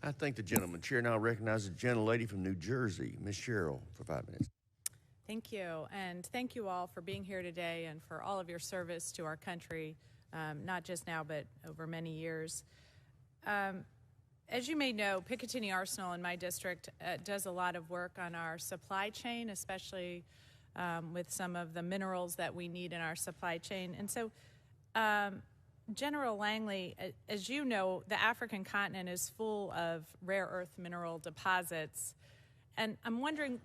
I thank the gentleman. Chair now recognizes the gentlelady from New Jersey, Ms. Sherrill, for 5 minutes. Thank you, and thank you all for being here today and for all of your service to our country, not just now, but over many years. As you may know, Picatinny Arsenal in my district does a lot of work on our supply chain, especially with some of the minerals that we need in our supply chain. And so, General Langley, as you know, the African continent is full of rare earth mineral deposits, and I'm wondering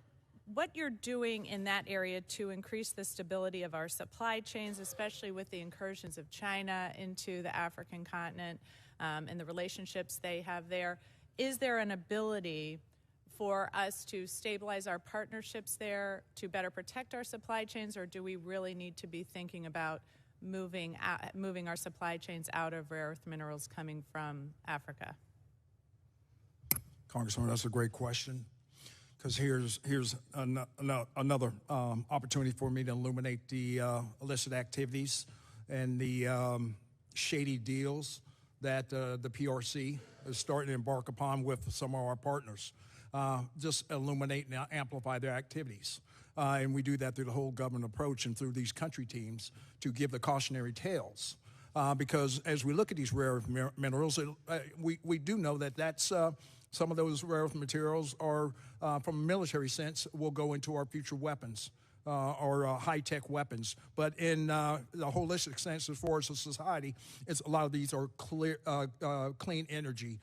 what you're doing in that area to increase the stability of our supply chains, especially with the incursions of China into the African continent and the relationships they have there. Is there an ability for us to stabilize our partnerships there to better protect our supply chains, or do we really need to be thinking about moving our supply chains out of rare earth minerals coming from Africa? Congresswoman, that's a great question, because here's another opportunity for me to illuminate the illicit activities and the shady deals that the PRC is starting to embark upon with some of our partners. Just illuminate and amplify their activities. And we do that through the whole government approach and through these country teams to give the cautionary tales. Because as we look at these rare earth minerals, we do know that that's some of those rare earth materials are, from a military sense, will go into our future weapons or high-tech weapons. But in the holistic sense, as far as a society, a lot of these are clean energy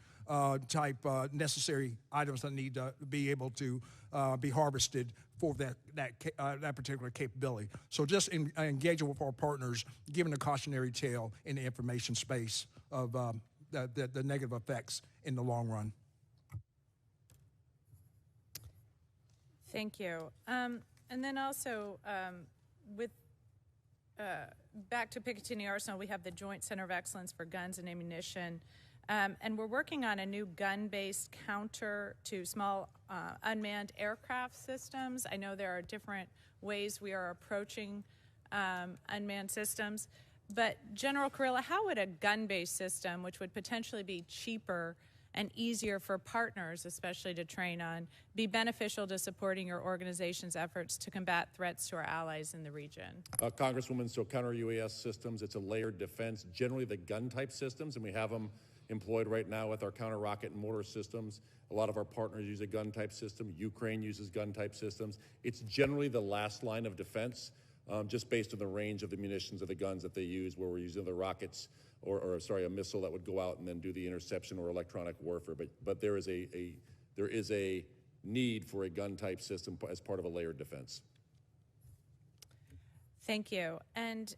type necessary items that need to be able to be harvested for that particular capability. So just engaging with our partners, giving a cautionary tale in the information space of the negative effects in the long run. Thank you. And then also, with back to Picatinny Arsenal, we have the Joint Center of Excellence for Guns and Ammunition. And we're working on a new gun-based counter to small unmanned aircraft systems. I know there are different ways we are approaching unmanned systems. But General Kurilla, how would a gun-based system, which would potentially be cheaper and easier for partners, especially to train on, be beneficial to supporting your organization's efforts to combat threats to our allies in the region? Congresswoman, so counter-UAS systems, it's a layered defense, generally the gun-type systems, and we have them employed right now with our counter-rocket and mortar systems. A lot of our partners use a gun-type system. Ukraine uses gun-type systems. It's generally the last line of defense, just based on the range of the munitions of the guns that they use, where we're using the rockets or a missile that would go out and then do the interception or electronic warfare. But there is a need for a gun-type system as part of a layered defense. Thank you. And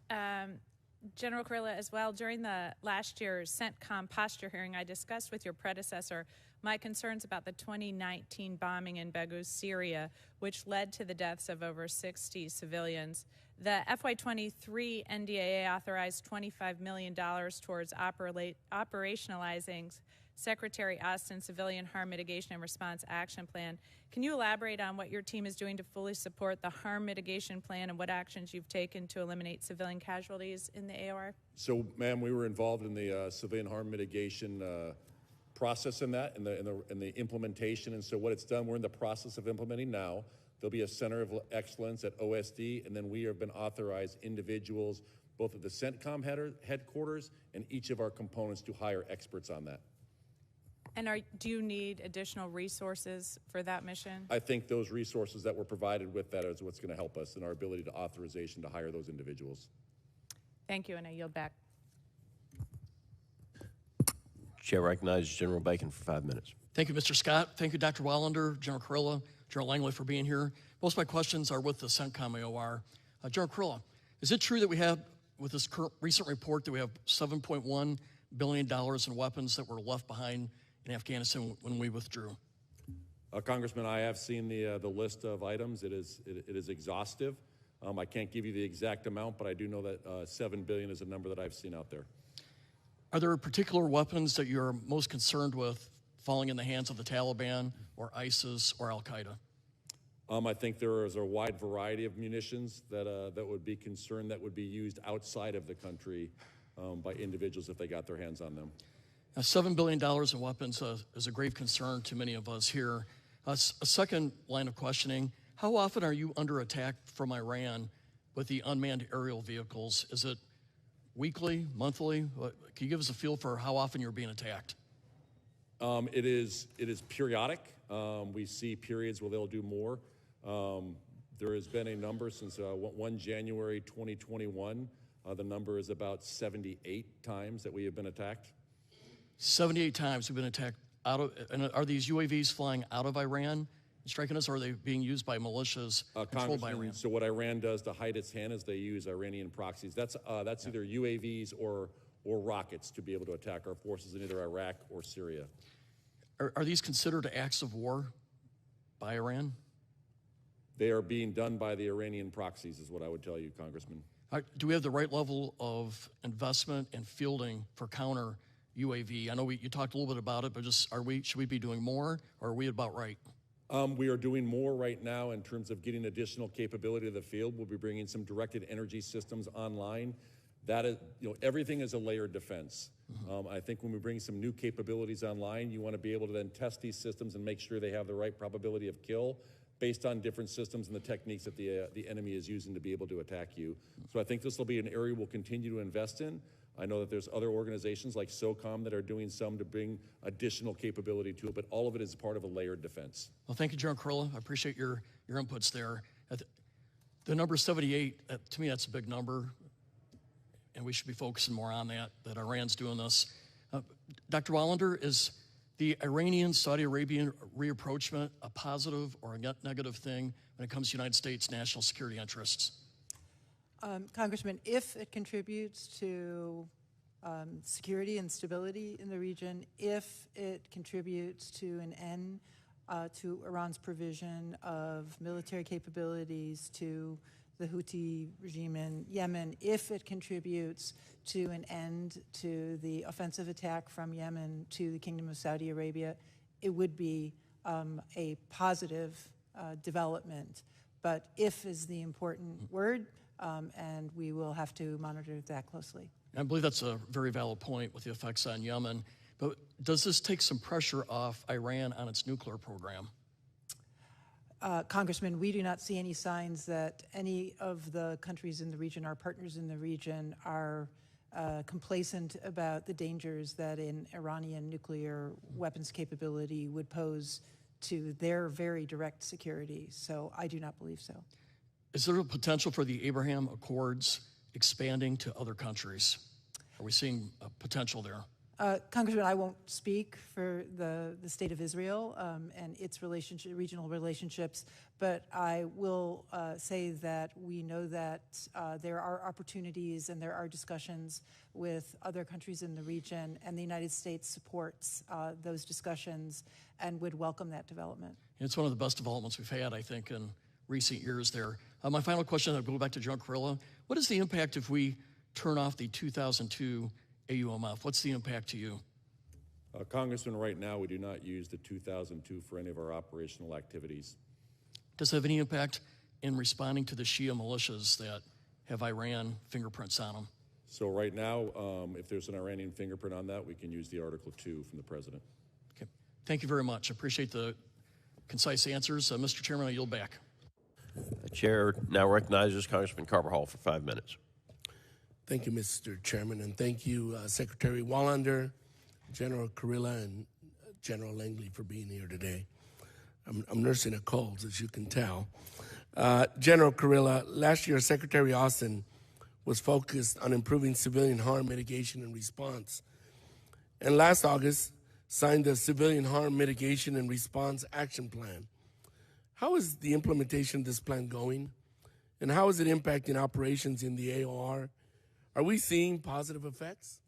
General Kurilla, as well, during the last year's Centcom posture hearing, I discussed with your predecessor my concerns about the 2019 bombing in Baghouz, Syria, which led to the deaths of over 60 civilians. The FY23 NDAA authorized $25 million towards operationalizing Secretary Austin's Civilian Harm Mitigation and Response Action Plan. Can you elaborate on what your team is doing to fully support the harm mitigation plan and what actions you've taken to eliminate civilian casualties in the AOR? So, ma'am, we were involved in the civilian harm mitigation process in that, in the implementation. And so what it's done, we're in the process of implementing now. There'll be a center of excellence at OSD, and then we have been authorized individuals, both at the Centcom headquarters and each of our components, to hire experts on that. And do you need additional resources for that mission? I think those resources that were provided with that is what's going to help us in our ability to authorization to hire those individuals. Thank you, and I yield back. Chair recognizes General Bacon for 5 minutes. Thank you, Mr. Scott. Thank you, Dr. Wallander, General Kurilla, General Langley, for being here. Most of my questions are with the Centcom AOR. General Kurilla, is it true that we have, with this recent report, that we have $7.1 billion in weapons that were left behind in Afghanistan when we withdrew? Congressman, I have seen the list of items. It is exhaustive. I can't give you the exact amount, but I do know that $7 billion is a number that I've seen out there. Are there particular weapons that you're most concerned with falling in the hands of the Taliban or ISIS or Al-Qaeda? I think there is a wide variety of munitions that would be concerned that would be used outside of the country by individuals if they got their hands on them. Now, $7 billion in weapons is a grave concern to many of us here. A second line of questioning, how often are you under attack from Iran with the unmanned aerial vehicles? Is it weekly, monthly? Can you give us a feel for how often you're being attacked? It is periodic. We see periods where they'll do more. There has been a number since 1 January 2021. The number is about 78 times that we have been attacked. 78 times we've been attacked and are these UAVs flying out of Iran and striking us, or are they being used by militias controlled by Iran? So what Iran does to hide its hand is they use Iranian proxies. That's either UAVs or rockets to be able to attack our forces in either Iraq or Syria. Are these considered acts of war by Iran? They are being done by the Iranian proxies, is what I would tell you, Congressman. Do we have the right level of investment and fielding for counter UAV? I know you talked a little bit about it, but should we be doing more, or are we about right? We are doing more right now in terms of getting additional capability to the field. We'll be bringing some directed energy systems online. That is, everything is a layered defense. I think when we bring some new capabilities online, you want to be able to then test these systems and make sure they have the right probability of kill based on different systems and the techniques that the enemy is using to be able to attack you. So I think this will be an area we'll continue to invest in. I know that there's other organizations like SOCOM that are doing some to bring additional capability to it, but all of it is part of a layered defense. Well, thank you, General Kurilla. I appreciate your inputs there. The number 78, to me, that's a big number, and we should be focusing more on that Iran's doing this. Dr. Wallander, is the Iranian-Saudi Arabian reapproachment a positive or a negative thing when it comes to United States national security interests? Congressman, if it contributes to security and stability in the region, if it contributes to an end to Iran's provision of military capabilities to the Houthi regime in Yemen, if it contributes to an end to the offensive attack from Yemen to the Kingdom of Saudi Arabia, it would be a positive development. But if is the important word, and we will have to monitor that closely. I believe that's a very valid point with the effects on Yemen. But does this take some pressure off Iran on its nuclear program? Congressman, we do not see any signs that any of the countries in the region, our partners in the region, are complacent about the dangers that an Iranian nuclear weapons capability would pose to their very direct security. So I do not believe so. Is there a potential for the Abraham Accords expanding to other countries? Are we seeing a potential there? Congressman, I won't speak for the state of Israel and its regional relationships, but I will say that we know that there are opportunities and there are discussions with other countries in the region, and the United States supports those discussions and would welcome that development. It's one of the best developments we've had, I think, in recent years there. My final question, I'll go back to General Kurilla. What is the impact if we turn off the 2002 AUMF? What's the impact to you? Congressman, right now we do not use the 2002 for any of our operational activities. Does it have any impact in responding to the Shia militias that have Iran fingerprints on them? So right now, if there's an Iranian fingerprint on that, we can use the Article 2 from the President. Okay. Thank you very much. I appreciate the concise answers. Mr. Chairman, I yield back. The chair now recognizes Congressman Carver Hall for 5 minutes. Thank you, Mr. Chairman, and thank you, Secretary Wallander, General Kurilla, and General Langley for being here today. I'm nursing a cold, as you can tell. General Kurilla, last year Secretary Austin was focused on improving civilian harm mitigation and response, and last August signed the Civilian Harm Mitigation and Response Action Plan. How is the implementation of this plan going, and how is it impacting operations in the AOR? Are we seeing positive effects?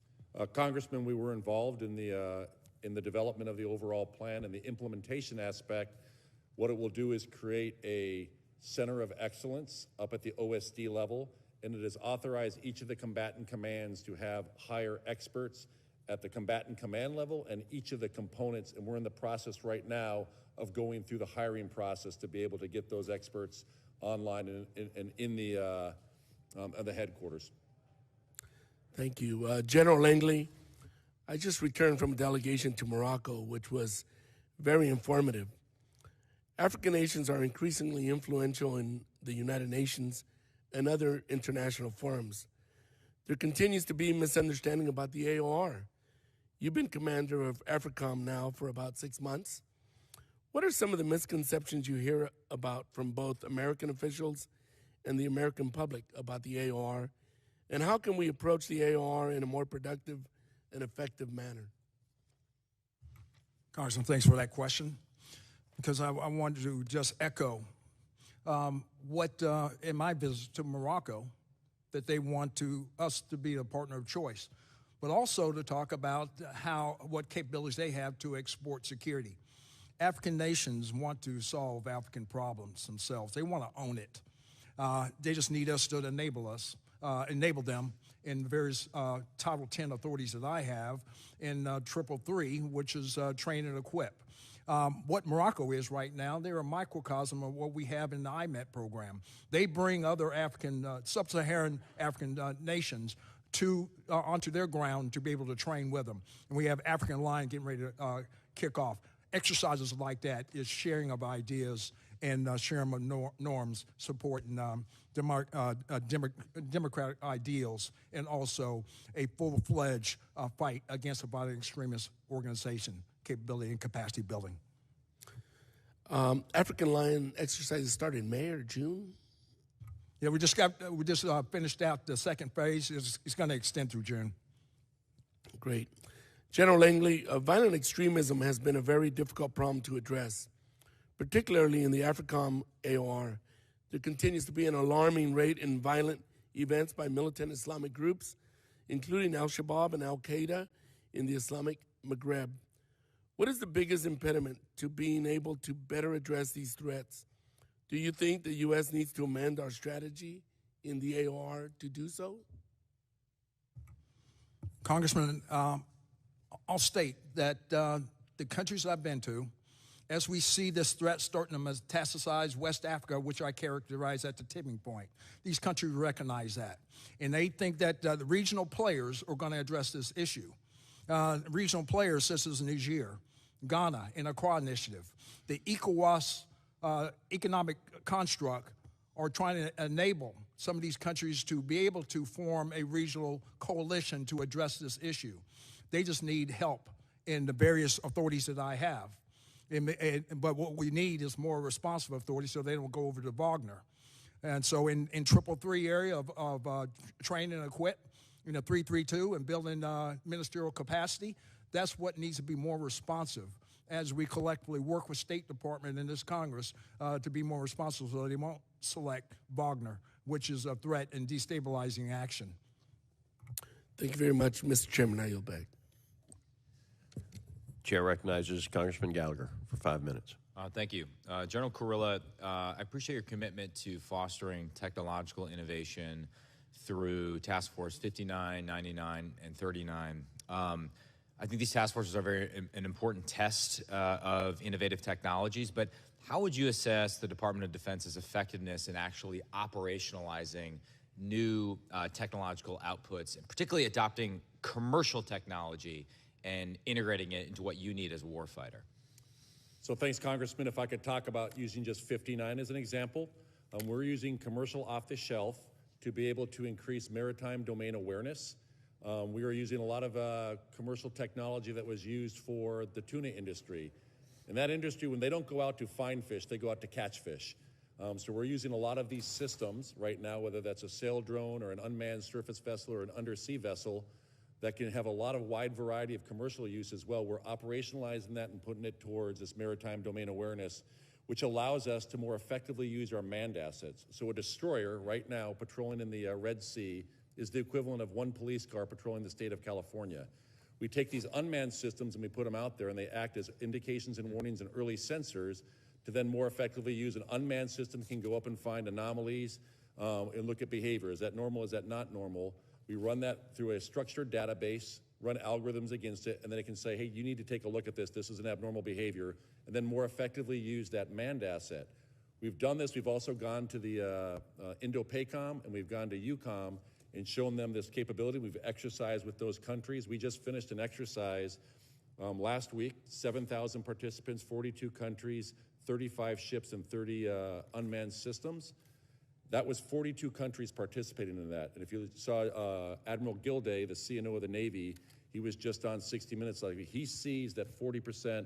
Congressman, we were involved in the development of the overall plan and the implementation aspect. What it will do is create a center of excellence up at the OSD level, and it has authorized each of the combatant commands to have hire experts at the combatant command level and each of the components, and we're in the process right now of going through the hiring process to be able to get those experts online and in the headquarters. Thank you. General Langley, I just returned from a delegation to Morocco, which was very informative. African nations are increasingly influential in the United Nations and other international forums. There continues to be misunderstanding about the AOR. You've been commander of Africom now for about 6 months. What are some of the misconceptions you hear about from both American officials and the American public about the AOR? And how can we approach the AOR in a more productive and effective manner? Congressman, thanks for that question, because I wanted to just echo what in my visit to Morocco, that they want us to be a partner of choice, but also to talk about what capabilities they have to export security. African nations want to solve African problems themselves. They want to own it. They just need us to enable them in various Title 10 authorities that I have in 333, which is train and equip. What Morocco is right now, they're a microcosm of what we have in the IMET program. They bring other African, sub-Saharan African nations onto their ground to be able to train with them. And we have African Line getting ready to kick off. Exercises like that is sharing of ideas and sharing of norms, supporting democratic ideals, and also a full-fledged fight against a violent extremist organization, capability and capacity building. African Lion exercises start in May or June? Yeah, we just finished out the second phase. It's going to extend through June. Great. General Langley, violent extremism has been a very difficult problem to address, particularly in the Africom AOR. There continues to be an alarming rate in violent events by militant Islamic groups, including Al-Shabaab and Al-Qaeda in the Islamic Maghreb. What is the biggest impediment to being able to better address these threats? Do you think the U.S. needs to amend our strategy in the AOR to do so? Congressman, I'll state that the countries I've been to, as we see this threat starting to metastasize West Africa, which I characterize at the tipping point, these countries recognize that. And they think that the regional players are going to address this issue. Regional players such as Niger, Ghana, and Accra Initiative, the ECOWAS economic construct are trying to enable some of these countries to be able to form a regional coalition to address this issue. They just need help in the various authorities that I have. But what we need is more responsive authorities so they don't go over to Wagner. And so in 333 area of train and equip, 332 and building ministerial capacity, that's what needs to be more responsive as we collectively work with State Department and this Congress to be more responsive so they won't select Wagner, which is a threat and destabilizing action. Thank you very much, Mr. Chairman. I yield back. Chair recognizes Congressman Gallagher for 5 minutes. Thank you. General Kurilla, I appreciate your commitment to fostering technological innovation through Task Force 59, 99, and 39. I think these task forces are an important test of innovative technologies, but how would you assess the Department of Defense's effectiveness in actually operationalizing new technological outputs, and particularly adopting commercial technology and integrating it into what you need as a warfighter? So thanks, Congressman. If I could talk about using just 59 as an example, we're using commercial off-the-shelf to be able to increase maritime domain awareness. We are using a lot of commercial technology that was used for the tuna industry. In that industry, when they don't go out to find fish, they go out to catch fish. So we're using a lot of these systems right now, whether that's a sail drone or an unmanned surface vessel or an undersea vessel, that can have a lot of wide variety of commercial use as well. We're operationalizing that and putting it towards this maritime domain awareness, which allows us to more effectively use our manned assets. So a destroyer right now patrolling in the Red Sea is the equivalent of one police car patrolling the state of California. We take these unmanned systems and we put them out there, and they act as indications and warnings and early sensors to then more effectively use. An unmanned system can go up and find anomalies and look at behavior. Is that normal? Is that not normal? We run that through a structured database, run algorithms against it, and then it can say, hey, you need to take a look at this. This is an abnormal behavior, and then more effectively use that manned asset. We've done this. We've also gone to the Indo-PACOM, and we've gone to EUCOM, and shown them this capability. We've exercised with those countries. We just finished an exercise last week, 7,000 participants, 42 countries, 35 ships, and 30 unmanned systems. That was 42 countries participating in that. And if you saw Admiral Gilday, the CNO of the Navy, he was just on 60 Minutes. He sees that 40%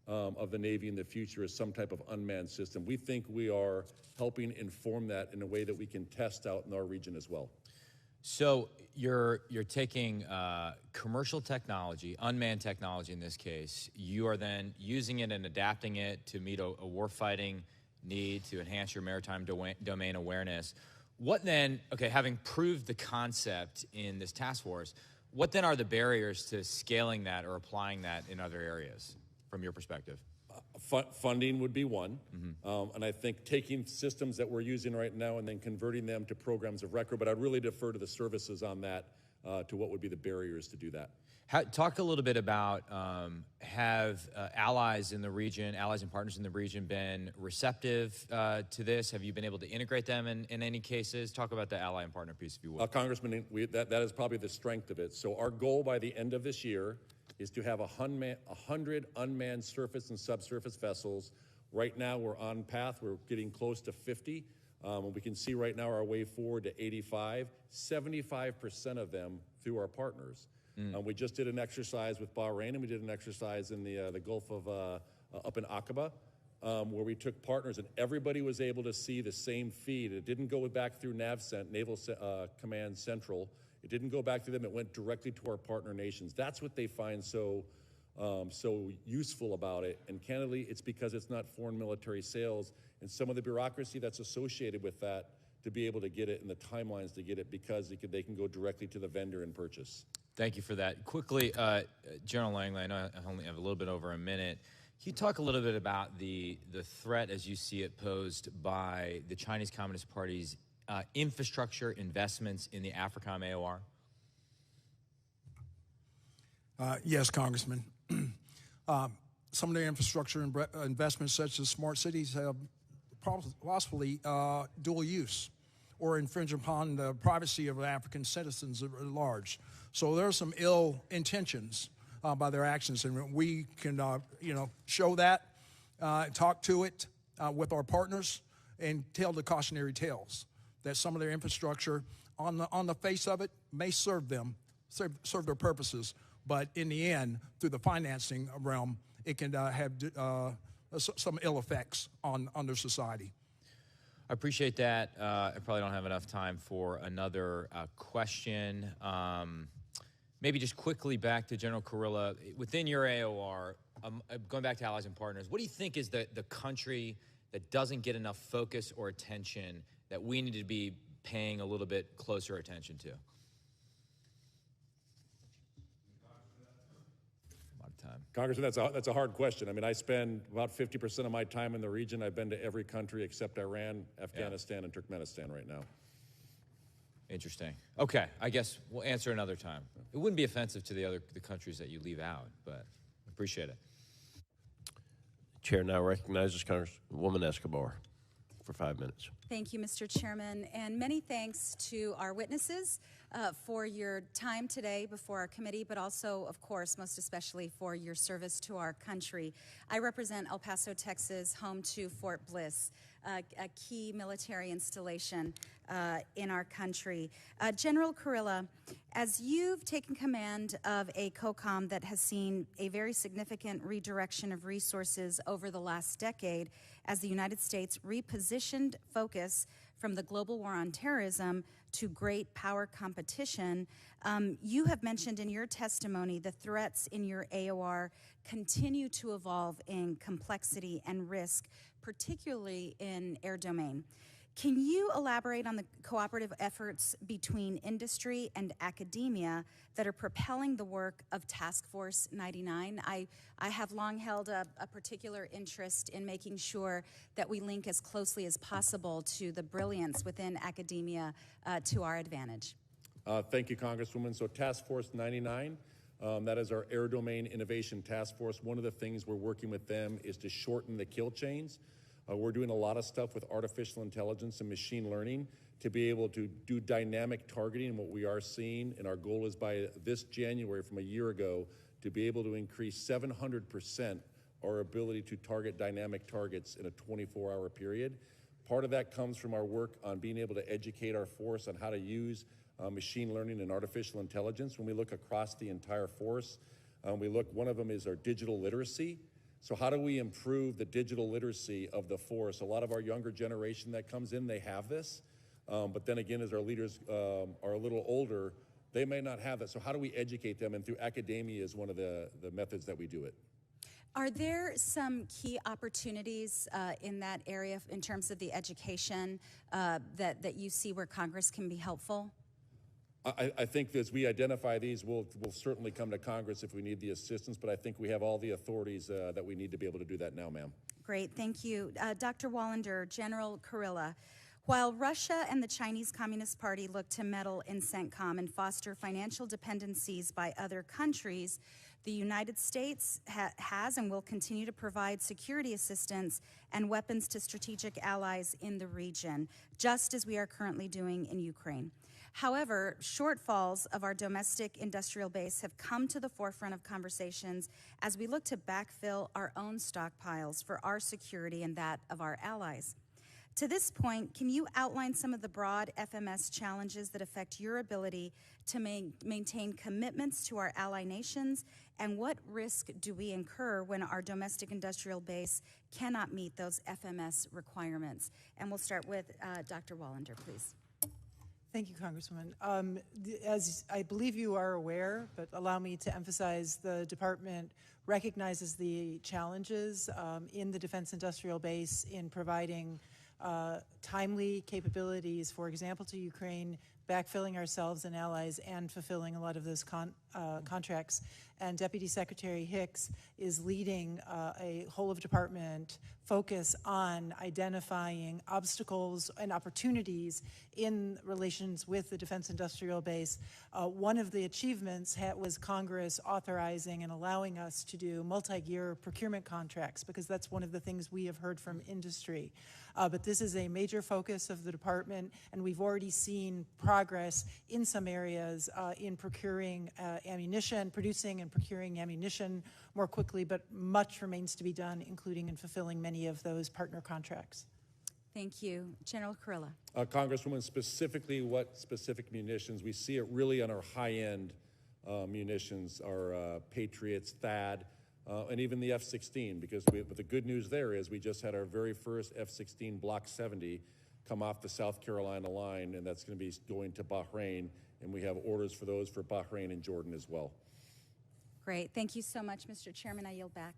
of the Navy in the future is some type of unmanned system. We think we are helping inform that in a way that we can test out in our region as well. So you're taking commercial technology, unmanned technology in this case. You are then using it and adapting it to meet a warfighting need to enhance your maritime domain awareness. What then, okay, having proved the concept in this task force, what then are the barriers to scaling that or applying that in other areas from your perspective? Funding would be one, and I think taking systems that we're using right now and then converting them to programs of record, but I'd really defer to the services on that, to what would be the barriers to do that. Talk a little bit about, have allies in the region, allies and partners in the region been receptive to this? Have you been able to integrate them in any cases? Talk about the ally and partner piece, if you will. Congressman, that is probably the strength of it. So our goal by the end of this year is to have 100 unmanned surface and subsurface vessels. Right now, we're on path. We're getting close to 50. We can see right now our way forward to 85, 75% of them through our partners. We just did an exercise with Bahrain, and we did an exercise in the Gulf of, up in Aqaba, where we took partners, and everybody was able to see the same feed. It didn't go back through Naval Command Central. It didn't go back to them. It went directly to our partner nations. That's what they find so useful about it. And candidly, it's because it's not foreign military sales and some of the bureaucracy that's associated with that to be able to get it and the timelines to get it, because they can go directly to the vendor and purchase. Thank you for that. Quickly, General Langley, I know I only have a little bit over a minute. Can you talk a little bit about the threat as you see it posed by the Chinese Communist Party's infrastructure investments in the Africom AOR? Yes, Congressman. Some of the infrastructure investments, such as smart cities, have possibly dual use or infringe upon the privacy of African citizens at large. So there are some ill intentions by their actions, and we can, show that, talk to it with our partners, and tell the cautionary tales that some of their infrastructure, on the face of it, may serve their purposes, but in the end, through the financing realm, it can have some ill effects on their society. I appreciate that. I probably don't have enough time for another question. Maybe just quickly back to General Kurilla. Within your AOR, going back to allies and partners, what do you think is the country that doesn't get enough focus or attention that we need to be paying a little bit closer attention to? Congressman, that's a hard question. I mean, I spend about 50% of my time in the region. I've been to every country except Iran, Afghanistan, and Turkmenistan right now. Interesting. Okay, I guess we'll answer another time. It wouldn't be offensive to the countries that you leave out, but appreciate it. The chair now recognizes Congresswoman Escobar for 5 minutes. Thank you, Mr. Chairman, and many thanks to our witnesses for your time today before our committee, but also, of course, most especially for your service to our country. I represent El Paso, Texas, home to Fort Bliss, a key military installation in our country. General Kurilla, as you've taken command of a COCOM that has seen a very significant redirection of resources over the last decade, as the United States repositioned focus from the global war on terrorism to great power competition, you have mentioned in your testimony the threats in your AOR continue to evolve in complexity and risk, particularly in air domain. Can you elaborate on the cooperative efforts between industry and academia that are propelling the work of Task Force 99? I have long held a particular interest in making sure that we link as closely as possible to the brilliance within academia to our advantage. Thank you, Congresswoman. So Task Force 99, that is our Air Domain Innovation Task Force. One of the things we're working with them is to shorten the kill chains. We're doing a lot of stuff with artificial intelligence and machine learning to be able to do dynamic targeting. And what we are seeing, and our goal is by this January from a year ago, to be able to increase 700% our ability to target dynamic targets in a 24-hour period. Part of that comes from our work on being able to educate our force on how to use machine learning and artificial intelligence. When we look across the entire force, one of them is our digital literacy. So how do we improve the digital literacy of the force? A lot of our younger generation that comes in, they have this. But then again, as our leaders are a little older, they may not have that. So how do we educate them? And through academia is one of the methods that we do it. Are there some key opportunities in that area in terms of the education that you see where Congress can be helpful? I think as we identify these, we'll certainly come to Congress if we need the assistance, but I think we have all the authorities that we need to be able to do that now, ma'am. Great, thank you. Dr. Wallander, General Kurilla, while Russia and the Chinese Communist Party look to meddle in Centcom and foster financial dependencies by other countries, the United States has and will continue to provide security assistance and weapons to strategic allies in the region, just as we are currently doing in Ukraine. However, shortfalls of our domestic industrial base have come to the forefront of conversations as we look to backfill our own stockpiles for our security and that of our allies. To this point, can you outline some of the broad FMS challenges that affect your ability to maintain commitments to our ally nations, and what risk do we incur when our domestic industrial base cannot meet those FMS requirements? And we'll start with Dr. Wallander, please. Thank you, Congresswoman. As I believe you are aware, but allow me to emphasize, the department recognizes the challenges in the defense industrial base in providing timely capabilities, for example, to Ukraine, backfilling ourselves and allies, and fulfilling a lot of those contracts. And Deputy Secretary Hicks is leading a whole-of-department focus on identifying obstacles and opportunities in relations with the defense industrial base. One of the achievements was Congress authorizing and allowing us to do multi-year procurement contracts, because that's one of the things we have heard from industry. But this is a major focus of the department, and we've already seen progress in some areas in procuring ammunition, producing and procuring ammunition more quickly, but much remains to be done, including in fulfilling many of those partner contracts. Thank you. General Kurilla. Congresswoman, specifically what specific munitions? We see it really on our high-end munitions, our Patriots, THAAD, and even the F-16, because but the good news there is we just had our very first F-16 Block 70 come off the South Carolina line, and that's going to be going to Bahrain, and we have orders for those for Bahrain and Jordan as well. Great. Thank you so much, Mr. Chairman. I yield back.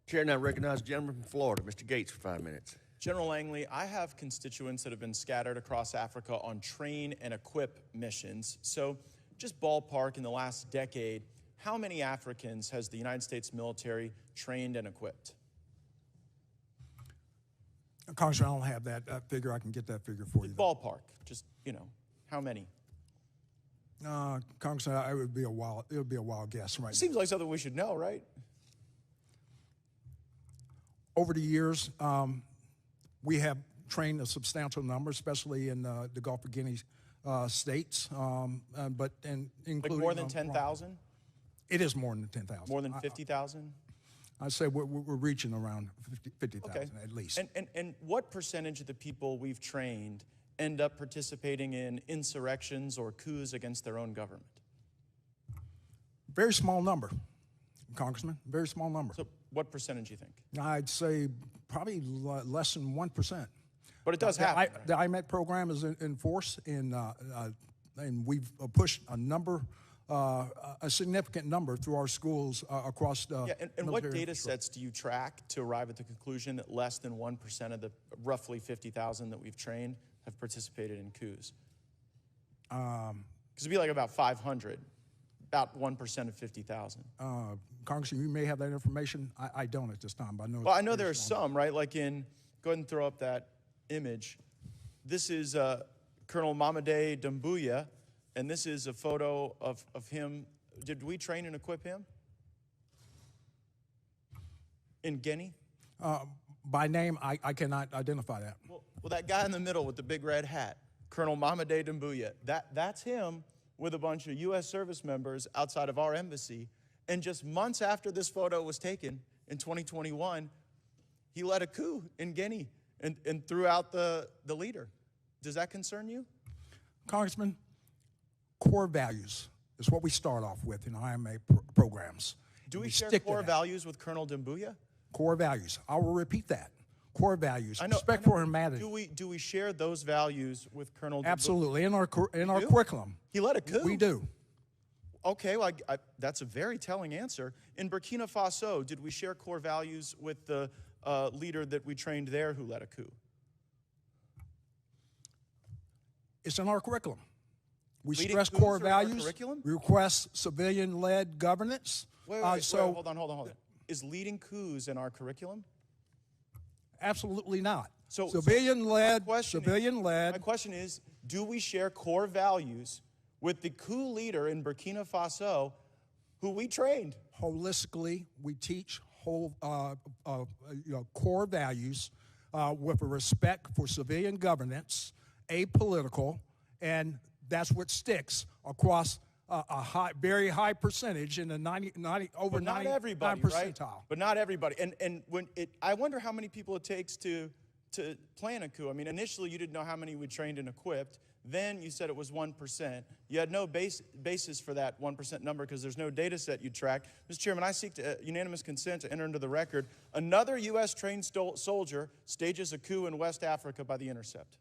Chair now recognizes the gentleman from Florida, Mr. Gates, for 5 minutes. General Langley, I have constituents that have been scattered across Africa on train and equip missions. So just ballpark, in the last decade, how many Africans has the United States military trained and equipped? Congressman, I don't have that figure. I can get that figure for you. Ballpark, just, how many? Congressman, it would be a wild guess right now. Seems like something we should know, right? Over the years, we have trained a substantial number, especially in the Gulf of Guinea states, but including like more than 10,000. It is more than 10,000. More than 50,000. I'd say we're reaching around 50,000 at least. And what percentage of the people we've trained end up participating in insurrections or coups against their own government? Very small number, Congressman, very small number. So what percentage do you think? I'd say probably less than 1%. But it does happen. The IMET program is in force, and we've pushed a significant number through our schools across the and what data sets do you track to arrive at the conclusion that less than 1% of the roughly 50,000 that we've trained have participated in coups? Because it'd be like about 500, about 1% of 50,000. Congressman, you may have that information. I don't at this time, but I know. Well, I know there are some, right? Like go ahead and throw up that image. This is Colonel Mamade Doumbouya, and this is a photo of him. Did we train and equip him in Guinea? By name, I cannot identify that. Well, that guy in the middle with the big red hat, Colonel Mamade Doumbouya, that's him with a bunch of U.S. service members outside of our embassy. And just months after this photo was taken in 2021, he led a coup in Guinea and threw out the leader. Does that concern you? Congressman, core values is what we start off with in IMA programs. Do we And share stick to core that. values with Colonel Doumbouya? Core values. I will repeat that. Core values. I know, Respect for humanity. Do we share those values with Colonel Doumbouya? Absolutely. In our do? curriculum. He led a coup. We do. Okay, well, that's a very telling answer. In Burkina Faso, did we share core values with the leader that we trained there who led a coup? It's in our curriculum. We Leading stress coups core are in our values. curriculum? We request civilian-led governance. Wait, hold on. Is leading coups in our curriculum? Absolutely not. So Civilian-led, my civilian-led. question is, do we share core values with the coup leader in Burkina Faso who we trained? Holistically, we teach core values with a respect for civilian governance, apolitical, and that's what sticks across a very high percentage in the 99 percentile. Right? But not everybody. And I wonder how many people it takes to plan a coup. I mean, initially you didn't know how many we trained and equipped. Then you said it was 1%. You had no basis for that 1% number because there's no data set you tracked. Mr. Chairman, I seek unanimous consent to enter into the record. Another U.S. trained soldier stages a coup in West Africa by the Intercept.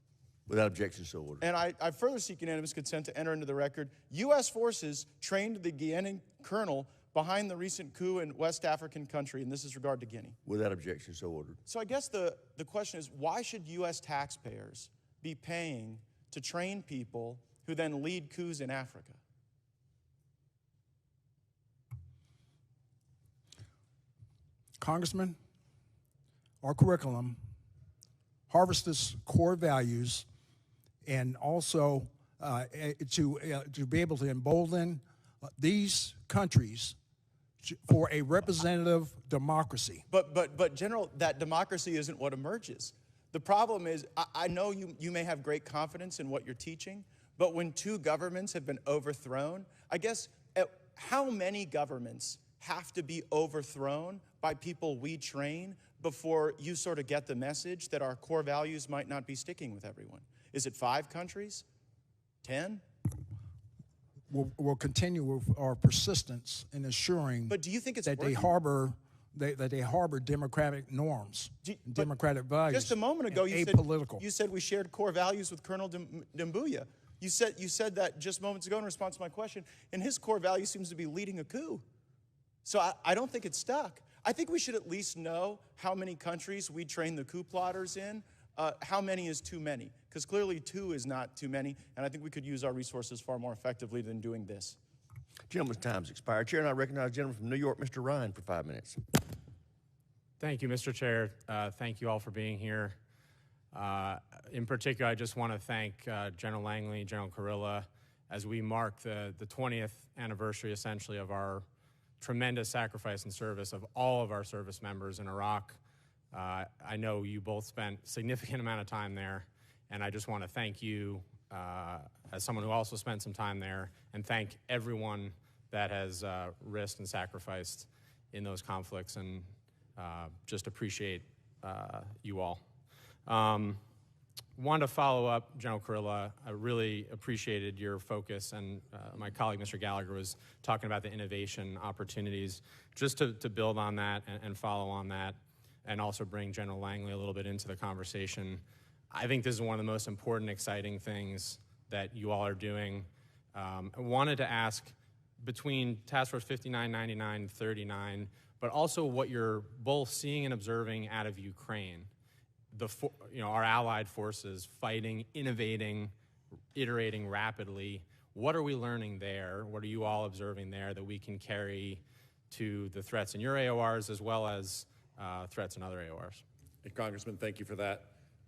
Without objection, so ordered. And I further seek unanimous consent to enter into the record. U.S. forces trained the Guinean colonel behind the recent coup in West African country, and this is regard to Guinea. Without objection, so ordered. So I guess the question is, why should U.S. taxpayers be paying to train people who then lead coups in Africa? Congressman, our curriculum harvests core values and also to be able to embolden these countries for a representative democracy. But General, that democracy isn't what emerges. The problem is, I know you may have great confidence in what you're teaching, but when two governments have been overthrown, I guess how many governments have to be overthrown by people we train before you sort of get the message that our core values might not be sticking with everyone? Is it 5 countries? 10? We'll continue with our persistence in ensuring But do you think it's that working? they harbor democratic norms, democratic values. Just a moment ago, you said we shared core values with Colonel Doumbouya. You said that just moments ago in response to my question, and his core value seems to be leading a coup. So I don't think it's stuck. I think we should at least know how many countries we train the coup plotters in. How many is too many? Because clearly 2 is not too many, and I think we could use our resources far more effectively than doing this. Gentleman's time's expired. Chair, and I recognize the gentleman from New York, Mr. Ryan, for 5 minutes. Thank you, Mr. Chair. Thank you all for being here. In particular, I just want to thank General Langley, General Kurilla, as we mark the 20th anniversary, essentially, of our tremendous sacrifice and service of all of our service members in Iraq. I know you both spent a significant amount of time there, and I just want to thank you as someone who also spent some time there, and thank everyone that has risked and sacrificed in those conflicts, and just appreciate you all. Wanted to follow up, General Kurilla. I really appreciated your focus, and my colleague, Mr. Gallagher, was talking about the innovation opportunities. Just to build on that and follow on that, and also bring General Langley a little bit into the conversation. I think this is one of the most important, exciting things that you all are doing. I wanted to ask, between Task Force 59, 99, 39, but also what you're both seeing and observing out of Ukraine, our allied forces fighting, innovating, iterating rapidly. What are we learning there? What are you all observing there that we can carry to the threats in your AORs as well as threats in other AORs? Hey, Congressman, thank you for that.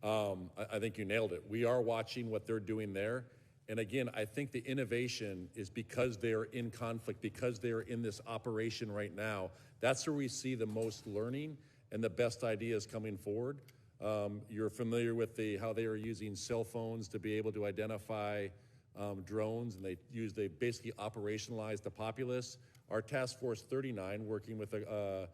I think you nailed it. We are watching what they're doing there. And again, I think the innovation is because they're in conflict, because they're in this operation right now. That's where we see the most learning and the best ideas coming forward. You're familiar with how they are using cell phones to be able to identify drones, and they basically operationalize the populace. Our Task Force 39, working with a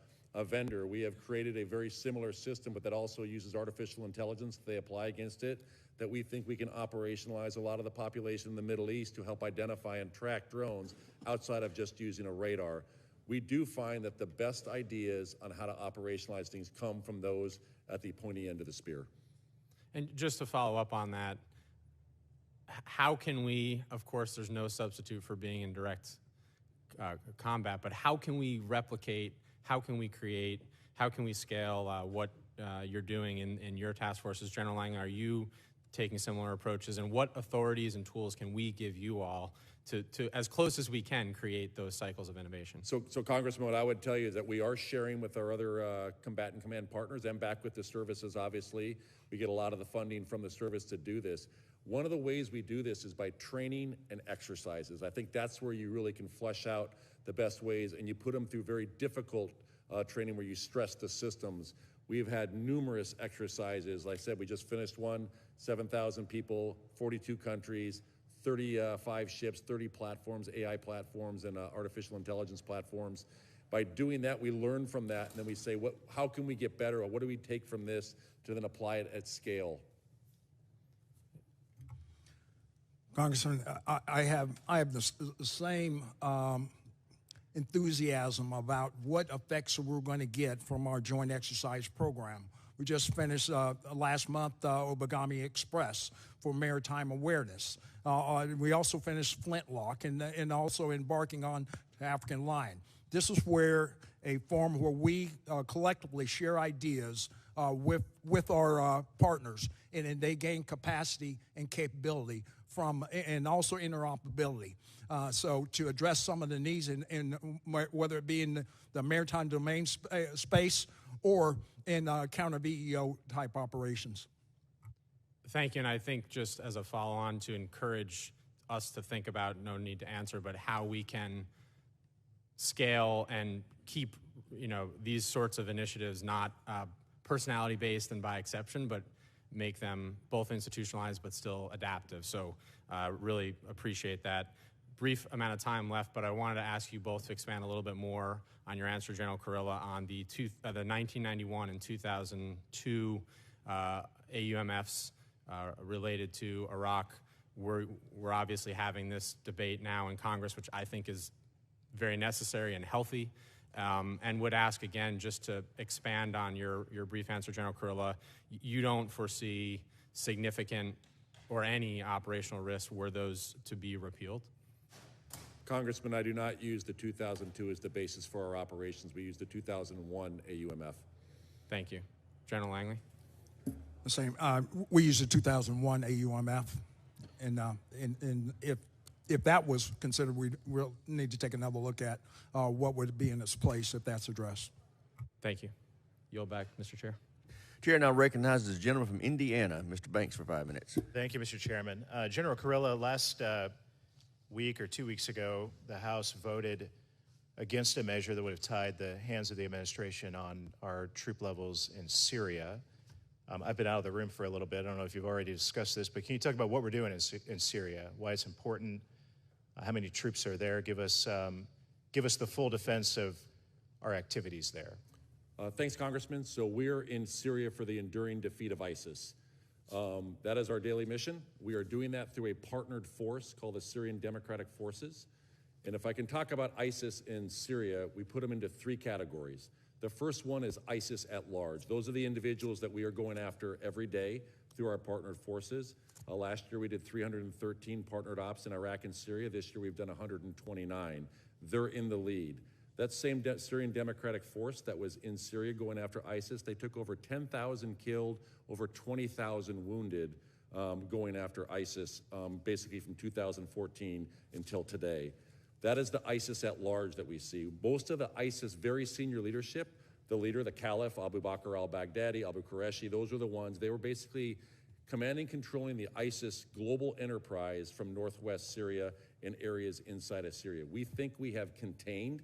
vendor, we have created a very similar system, but that also uses artificial intelligence that they apply against it, that we think we can operationalize a lot of the population in the Middle East to help identify and track drones outside of just using a radar. We do find that the best ideas on how to operationalize things come from those at the pointy end of the spear. And just to follow up on that, how can we, of course, there's no substitute for being in direct combat, but how can we replicate, how can we create, how can we scale what you're doing in your task forces? General Langley, are you taking similar approaches, and what authorities and tools can we give you all to as close as we can, create those cycles of innovation? So Congressman, what I would tell you is that we are sharing with our other combatant command partners and back with the services, obviously. We get a lot of the funding from the service to do this. One of the ways we do this is by training and exercises. I think that's where you really can flesh out the best ways, and you put them through very difficult training where you stress the systems. We've had numerous exercises. Like I said, we just finished one, 7,000 people, 42 countries, 35 ships, 30 platforms, AI platforms, and artificial intelligence platforms. By doing that, we learn from that, and then we say, how can we get better, or what do we take from this to then apply it at scale? Congressman, I have the same enthusiasm about what effects we're going to get from our joint exercise program. We just finished last month Obagami Express for maritime awareness. We also finished Flintlock and also embarking on African Lion. This is where a forum where we collectively share ideas with our partners, and they gain capacity and capability from, and also interoperability. So to address some of the needs in whether it be in the maritime domain space or in counter VEO type operations. Thank you, and I think just as a follow-on to encourage us to think about, no need to answer, but how we can scale and keep, these sorts of initiatives not personality-based and by exception, but make them both institutionalized but still adaptive. So really appreciate that. Brief amount of time left, but I wanted to ask you both to expand a little bit more on your answer, General Kurilla, on the 1991 and 2002 AUMFs related to Iraq. We're obviously having this debate now in Congress, which I think is very necessary and healthy, and would ask again, just to expand on your brief answer, General Kurilla, you don't foresee significant or any operational risks were those to be repealed? Congressman, I do not use the 2002 as the basis for our operations. We use the 2001 AUMF. Thank you. General Langley? The same. We use the 2001 AUMF, and if that was considered, we'll need to take another look at what would be in its place if that's addressed. Thank you. Yield back, Mr. Chair. Chair now recognizes the gentleman from Indiana, Mr. Banks, for 5 minutes. Thank you, Mr. Chairman. General Kurilla, last week or 2 weeks ago, the House voted against a measure that would have tied the hands of the administration on our troop levels in Syria. I've been out of the room for a little bit. I don't know if you've already discussed this, but can you talk about what we're doing in Syria, why it's important, how many troops are there? Give us the full defense of our activities there. Thanks, Congressman. So we're in Syria for the enduring defeat of ISIS. That is our daily mission. We are doing that through a partnered force called the Syrian Democratic Forces. And if I can talk about ISIS in Syria, we put them into 3 categories. The first one is ISIS at large. Those are the individuals that we are going after every day through our partnered forces. Last year we did 313 partnered ops in Iraq and Syria. This year we've done 129. They're in the lead. That same Syrian Democratic Force that was in Syria going after ISIS, they took over 10,000 killed, over 20,000 wounded going after ISIS, basically from 2014 until today. That is the ISIS at large that we see. Most of the ISIS very senior leadership, the leader, the Caliph, Abu Bakr al-Baghdadi, Abu Qureshi, those are the ones. They were basically commanding, controlling the ISIS global enterprise from northwest Syria and areas inside of Syria. We think we have contained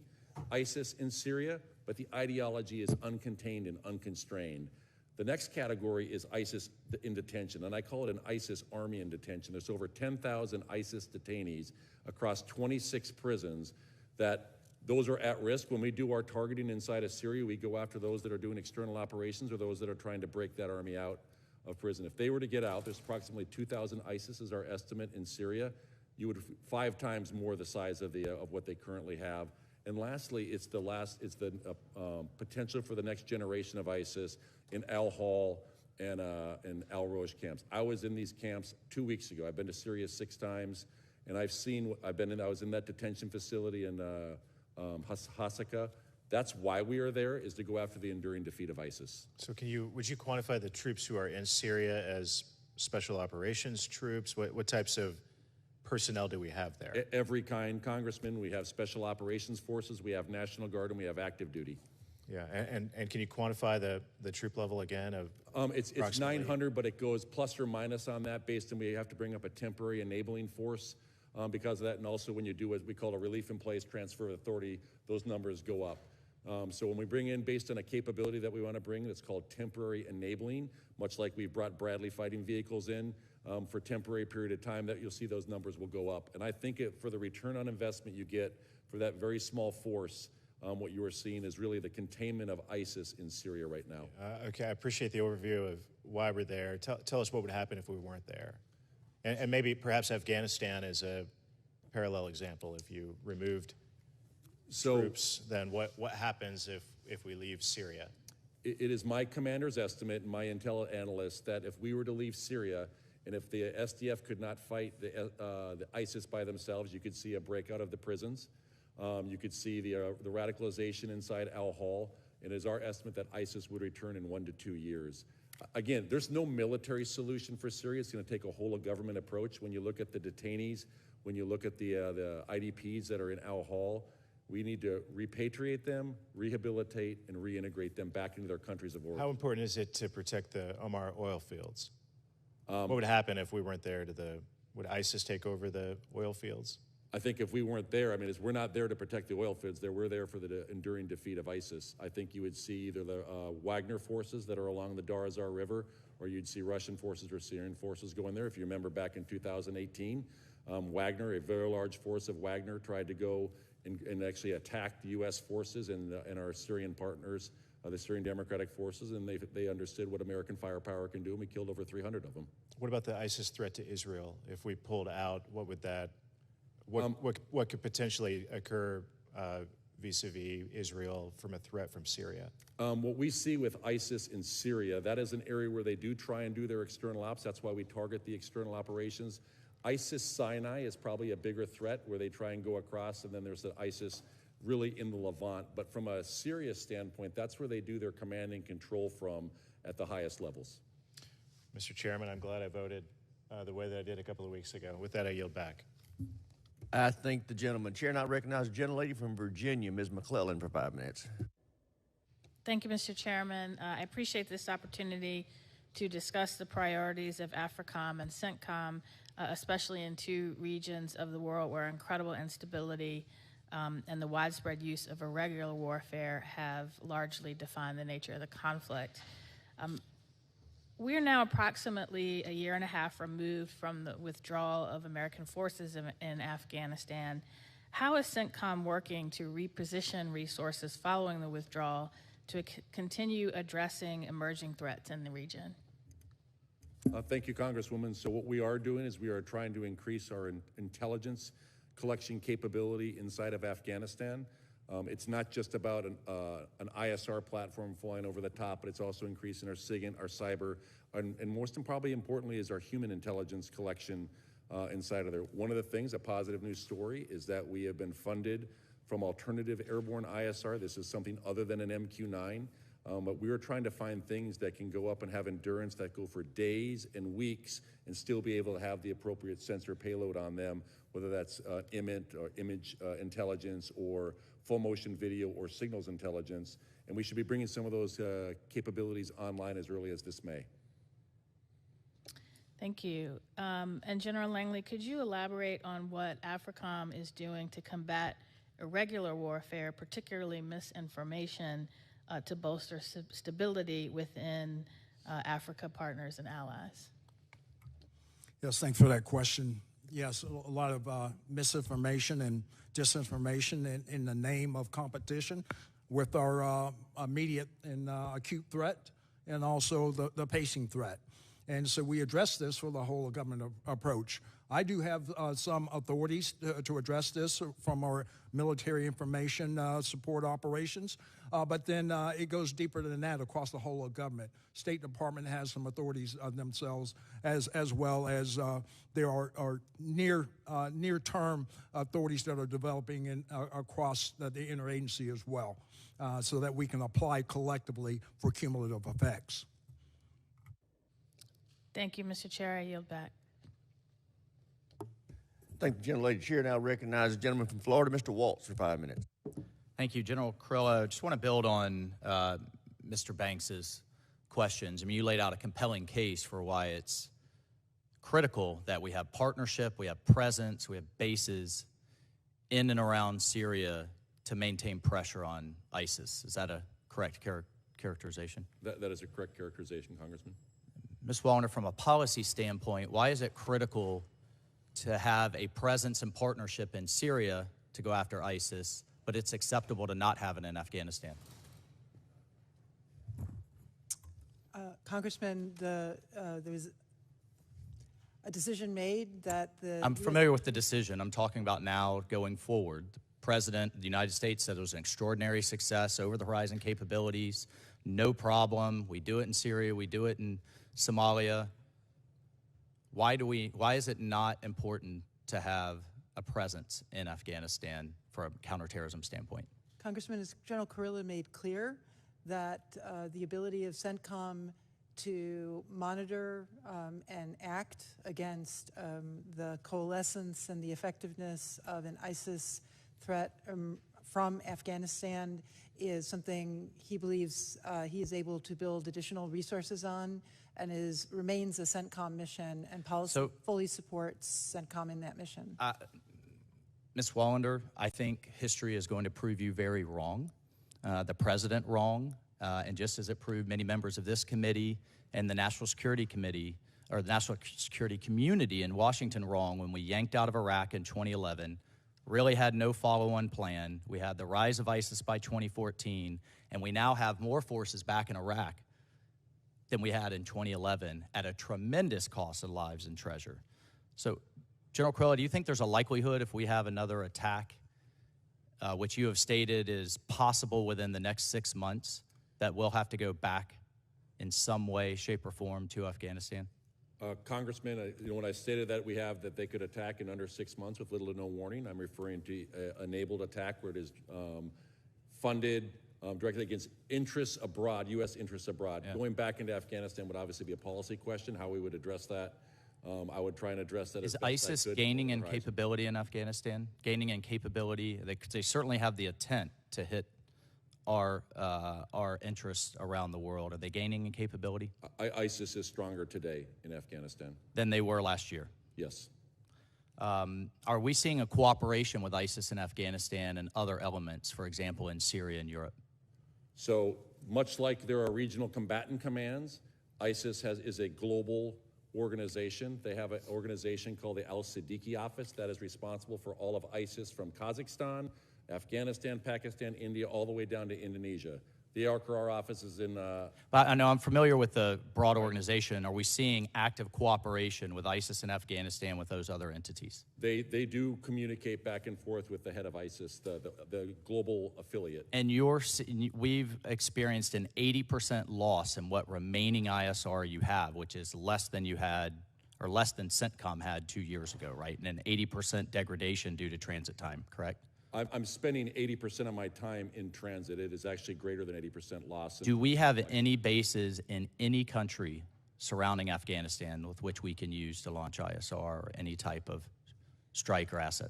ISIS in Syria, but the ideology is uncontained and unconstrained. The next category is ISIS in detention, and I call it an ISIS army in detention. There's over 10,000 ISIS detainees across 26 prisons that those are at risk. When we do our targeting inside of Syria, we go after those that are doing external operations or those that are trying to break that army out of prison. If they were to get out, there's approximately 2,000 ISIS is our estimate in Syria. You would 5 times more the size of what they currently have. And lastly, it's the potential for the next generation of ISIS in Al-Hol and Al-Rosh camps. I was in these camps 2 weeks ago. I've been to Syria 6 times, and I was in that detention facility in Hasaka. That's why we are there, is to go after the enduring defeat of ISIS. So would you quantify the troops who are in Syria as special operations troops? What types of personnel do we have there? Every kind, Congressman. We have special operations forces, we have National Guard, and we have active duty. Yeah, and can you quantify the troop level again of it's 900, but it goes plus or minus on that based on we have to bring up a temporary enabling force because of that, and also when you do what we call a relief in place transfer of authority, those numbers go up. So when we bring in based on a capability that we want to bring, that's called temporary enabling, much like we brought Bradley fighting vehicles in for temporary period of time, that you'll see those numbers will go up. And I think for the return on investment you get for that very small force, what you are seeing is really the containment of ISIS in Syria right now. Okay, I appreciate the overview of why we're there. Tell us what would happen if we weren't there. And maybe perhaps Afghanistan is a parallel example. If you removed troops, then what happens if we leave Syria? It is my commander's estimate and my intel analysts that if we were to leave Syria and if the SDF could not fight the ISIS by themselves, you could see a breakout of the prisons. You could see the radicalization inside Al-Hol, and it is our estimate that ISIS would return in 1 to 2 years. Again, there's no military solution for Syria. It's going to take a whole of government approach. When you look at the detainees, when you look at the IDPs that are in Al-Hol, we need to repatriate them, rehabilitate, and reintegrate them back into their countries of origin. How important is it to protect the Omar oil fields? What would happen if we weren't there? Would ISIS take over the oil fields? I think if we weren't there, we're not there to protect the oil fields. We're there for the enduring defeat of ISIS. I think you would see either the Wagner forces that are along the Dar Azar River, or you'd see Russian forces or Syrian forces go in there. If you remember back in 2018, Wagner, a very large force of Wagner, tried to go and actually attack the U.S. forces and our Syrian partners, the Syrian Democratic Forces, and they understood what American firepower can do, and we killed over 300 of them. What about the ISIS threat to Israel? If we pulled out, what would that? What could potentially occur vis-a-vis Israel from a threat from Syria? What we see with ISIS in Syria, that is an area where they do try and do their external ops. That's why we target the external operations. ISIS Sinai is probably a bigger threat where they try and go across, and then there's the ISIS really in the Levant. But from a Syria standpoint, that's where they do their command and control from at the highest levels. Mr. Chairman, I'm glad I voted the way that I did a couple of weeks ago. With that, I yield back. I thank the gentleman. Chair now recognizes the gentlelady from Virginia, Ms. McClellan, for 5 minutes. Thank you, Mr. Chairman. I appreciate this opportunity to discuss the priorities of Africom and Centcom, especially in 2 regions of the world where incredible instability and the widespread use of irregular warfare have largely defined the nature of the conflict. We are now approximately a year and a half removed from the withdrawal of American forces in Afghanistan. How is Centcom working to reposition resources following the withdrawal to continue addressing emerging threats in the region? Thank you, Congresswoman. So what we are doing is we are trying to increase our intelligence collection capability inside of Afghanistan. It's not just about an ISR platform flying over the top, but it's also increasing our SIGINT, our cyber, and most and probably importantly is our human intelligence collection inside of there. One of the things, a positive news story, is that we have been funded from alternative airborne ISR. This is something other than an MQ-9, but we are trying to find things that can go up and have endurance that go for days and weeks and still be able to have the appropriate sensor payload on them, whether that's image intelligence or full motion video or signals intelligence, and we should be bringing some of those capabilities online as early as this May. Thank you. And General Langley, could you elaborate on what Africom is doing to combat irregular warfare, particularly misinformation, to bolster stability within Africa partners and allies? Yes, thanks for that question. Yes, a lot of misinformation and disinformation in the name of competition with our immediate and acute threat and also the pacing threat. And so we address this for the whole of government approach. I do have some authorities to address this from our military information support operations, but then it goes deeper than that across the whole of government. State Department has some authorities themselves, as well as there are near-term authorities that are developing across the interagency as well, so that we can apply collectively for cumulative effects. Thank you, Mr. Chair. I yield back. Thank the gentlelady. Chair now recognizes the gentleman from Florida, Mr. Waltz, for 5 minutes. Thank you, General Kurilla. I just want to build on Mr. Banks's questions. I mean, you laid out a compelling case for why it's critical that we have partnership, we have presence, we have bases in and around Syria to maintain pressure on ISIS. Is that a correct characterization? That is a correct characterization, Congressman. Ms. Wallander, from a policy standpoint, why is it critical to have a presence and partnership in Syria to go after ISIS, but it's acceptable to not have it in Afghanistan? Congressman, there was a decision made that I'm familiar with the decision. I'm talking about now going forward. The President of the United States said it was an extraordinary success, over-the-horizon capabilities, no problem. We do it in Syria, we do it in Somalia. Why is it not important to have a presence in Afghanistan from a counterterrorism standpoint? Congressman, as General Kurilla made clear, that the ability of Centcom to monitor and act against the coalescence and the effectiveness of an ISIS threat from Afghanistan is something he believes he is able to build additional resources on, and remains a Centcom mission, and policy fully supports Centcom in that mission. Ms. Wallander, I think history is going to prove you very wrong, the President wrong, and just as it proved many members of this committee and the National Security Committee, or the National Security Community in Washington wrong when we yanked out of Iraq in 2011, really had no follow-on plan. We had the rise of ISIS by 2014, and we now have more forces back in Iraq than we had in 2011 at a tremendous cost of lives and treasure. So, General Kurilla, do you think there's a likelihood if we have another attack, which you have stated is possible within the next 6 months, that we'll have to go back in some way, shape, or form to Afghanistan? Congressman, when I stated that that they could attack in under 6 months with little to no warning, I'm referring to enabled attack where it is funded directly against interests abroad, U.S. interests abroad. Yeah. Going back into Afghanistan would obviously be a policy question, how we would address that. I would try and address that. Is ISIS gaining in capability in Afghanistan? Gaining in capability? They certainly have the intent to hit our interests around the world. Are they gaining in capability? ISIS is stronger today in Afghanistan than they were last year. Yes. Are we seeing a cooperation with ISIS in Afghanistan and other elements, for example, in Syria and Europe? So much like there are regional combatant commands, ISIS is a global organization. They have an organization called the Al-Siddiqui Office that is responsible for all of ISIS from Kazakhstan, Afghanistan, Pakistan, India, all the way down to Indonesia. The Al-Qarar office is in... I know I'm familiar with the broad organization. Are we seeing active cooperation with ISIS in Afghanistan with those other entities? They do communicate back and forth with the head of ISIS, the global affiliate. And we've experienced an 80% loss in what remaining ISR you have, which is less than you had, or less than Centcom had 2 years ago, right? And an 80% degradation due to transit time, correct? I'm spending 80% of my time in transit. It is actually greater than 80% loss. Do we have any bases in any country surrounding Afghanistan with which we can use to launch ISR or any type of strike or asset?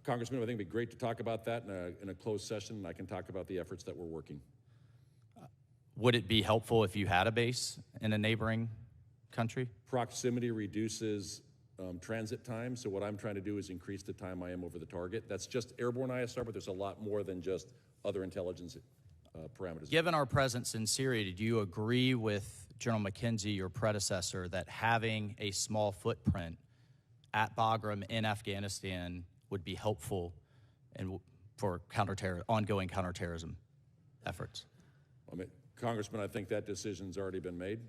Congressman, I think it'd be great to talk about that in a closed session, and I can talk about the efforts that we're working. Would it be helpful if you had a base in a neighboring country? Proximity reduces transit time. So what I'm trying to do is increase the time I am over the target. That's just airborne ISR, but there's a lot more than just other intelligence parameters. Given our presence in Syria, do you agree with General McKenzie, your predecessor, that having a small footprint at Bagram in Afghanistan would be helpful for ongoing counterterrorism efforts? I mean, Congressman, I think that decision's already been made.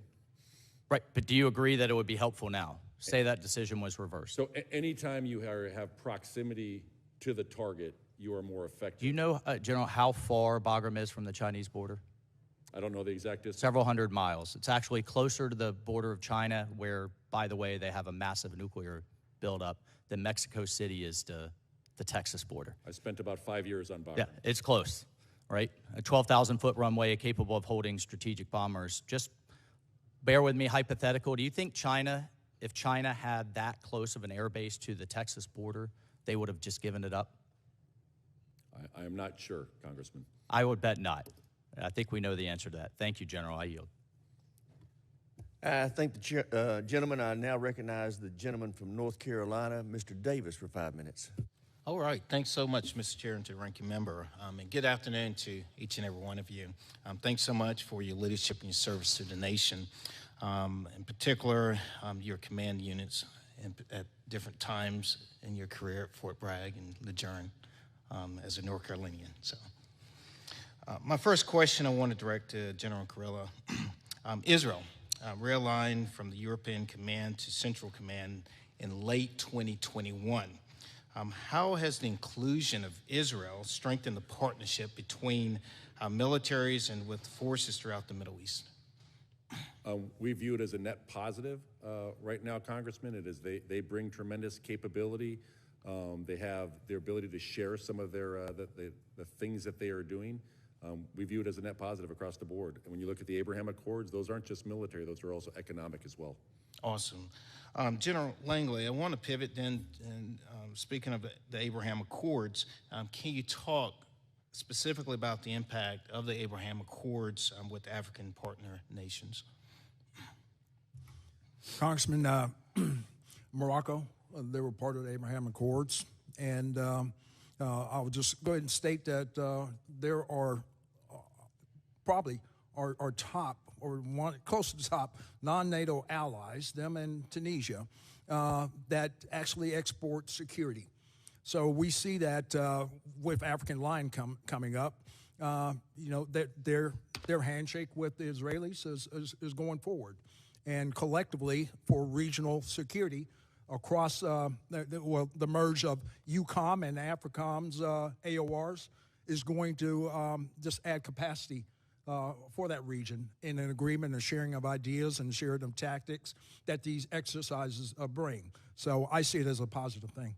Right, but do you agree that it would be helpful now? Say that decision was reversed. So anytime you have proximity to the target, you are more effective. Do you know, General, how far Bagram is from the Chinese border? I don't know the exact distance. Several hundred miles. It's actually closer to the border of China, where, by the way, they have a massive nuclear buildup, than Mexico City is to the Texas border. I spent about 5 years on Bagram. Yeah, it's close, right? A 12,000-foot runway capable of holding strategic bombers. Just bear with me, hypothetical. Do you think China, if China had that close of an air base to the Texas border, they would have just given it up? I am not sure, Congressman. I would bet not. I think we know the answer to that. Thank you, General. I yield. I thank the gentleman. I now recognize the gentleman from North Carolina, Mr. Davis, for 5 minutes. All right. Thanks so much, Mr. Chair, and to the ranking member. And good afternoon to each and every one of you. Thanks so much for your leadership and your service to the nation. In particular, your command units at different times in your career at Fort Bragg and Lejeune as a North Carolinian. So, my first question I want to direct to General Kurilla. Israel realigned from the European Command to Central Command in late 2021. How has the inclusion of Israel strengthened the partnership between militaries and with forces throughout the Middle East? We view it as a net positive right now, Congressman. It is they bring tremendous capability. They have their ability to share some of their the things that they are doing. We view it as a net positive across the board. And when you look at the Abraham Accords, those aren't just military; those are also economic as well. Awesome. General Langley, I want to pivot then, and speaking of the Abraham Accords, can you talk specifically about the impact of the Abraham Accords with African partner nations? Congressman, Morocco, they were part of the Abraham Accords, and I'll just go ahead and state that there are probably our top, or one close to the top, non-NATO allies, them and Tunisia, that actually export security. So we see that with African Line coming up, you know, that their handshake with the Israelis is going forward, and collectively for regional security across the merge of UCOM and Africom's AORs is going to just add capacity for that region in an agreement and sharing of ideas and sharing of tactics that these exercises bring. So I see it as a positive thing.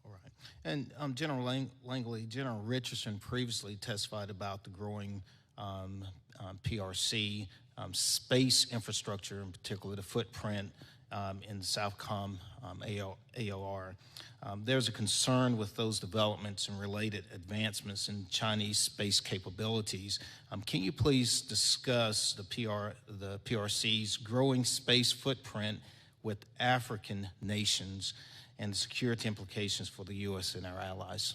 All right. And General Langley, General Richardson previously testified about the growing PRC space infrastructure, in particular the footprint in the Southcom AOR. There's a concern with those developments and related advancements in Chinese space capabilities. Can you please discuss the PRC's growing space footprint with African nations and the security implications for the U.S. and our allies?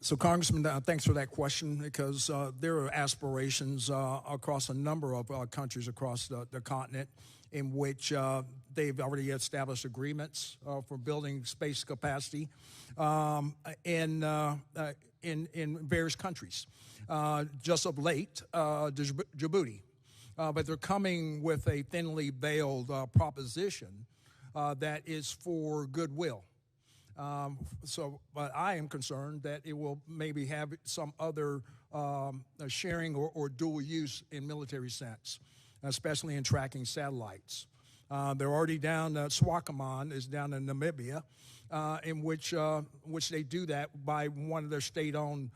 So, Congressman, thanks for that question, because there are aspirations across a number of countries across the continent in which they've already established agreements for building space capacity in various countries. Just of late, Djibouti. But they're coming with a thinly veiled proposition that is for goodwill. But I am concerned that it will maybe have some other sharing or dual use in military sense, especially in tracking satellites. They're already down, Swakopmund is down in Namibia, in which they do that by one of their state-owned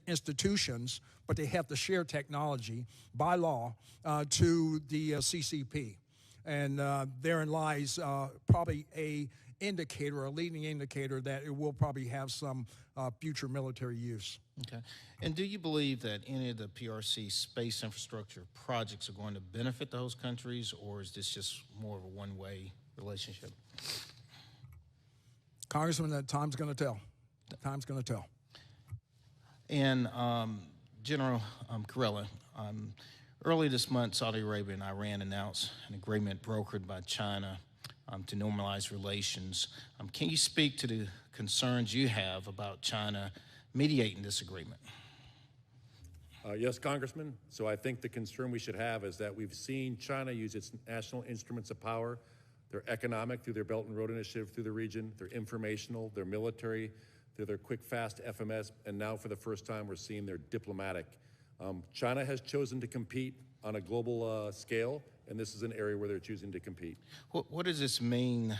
institutions, but they have to share technology by law to the CCP. And therein lies probably indicator, a leading indicator that it will probably have some future military use. Okay. And do you believe that any of the PRC space infrastructure projects are going to benefit those countries, or is this just more of a one-way relationship? Congressman, time's going to tell. Time's going to tell. And General Kurilla, early this month, Saudi Arabia and Iran announced an agreement brokered by China to normalize relations. Can you speak to the concerns you have about China mediating this agreement? Yes, Congressman. So I think the concern we should have is that we've seen China use its national instruments of power, their economic through their Belt and Road Initiative through the region, their informational, their military, through their quick, fast FMS, and now for the first time we're seeing their diplomatic. China has chosen to compete on a global scale, and this is an area where they're choosing to compete. What does this mean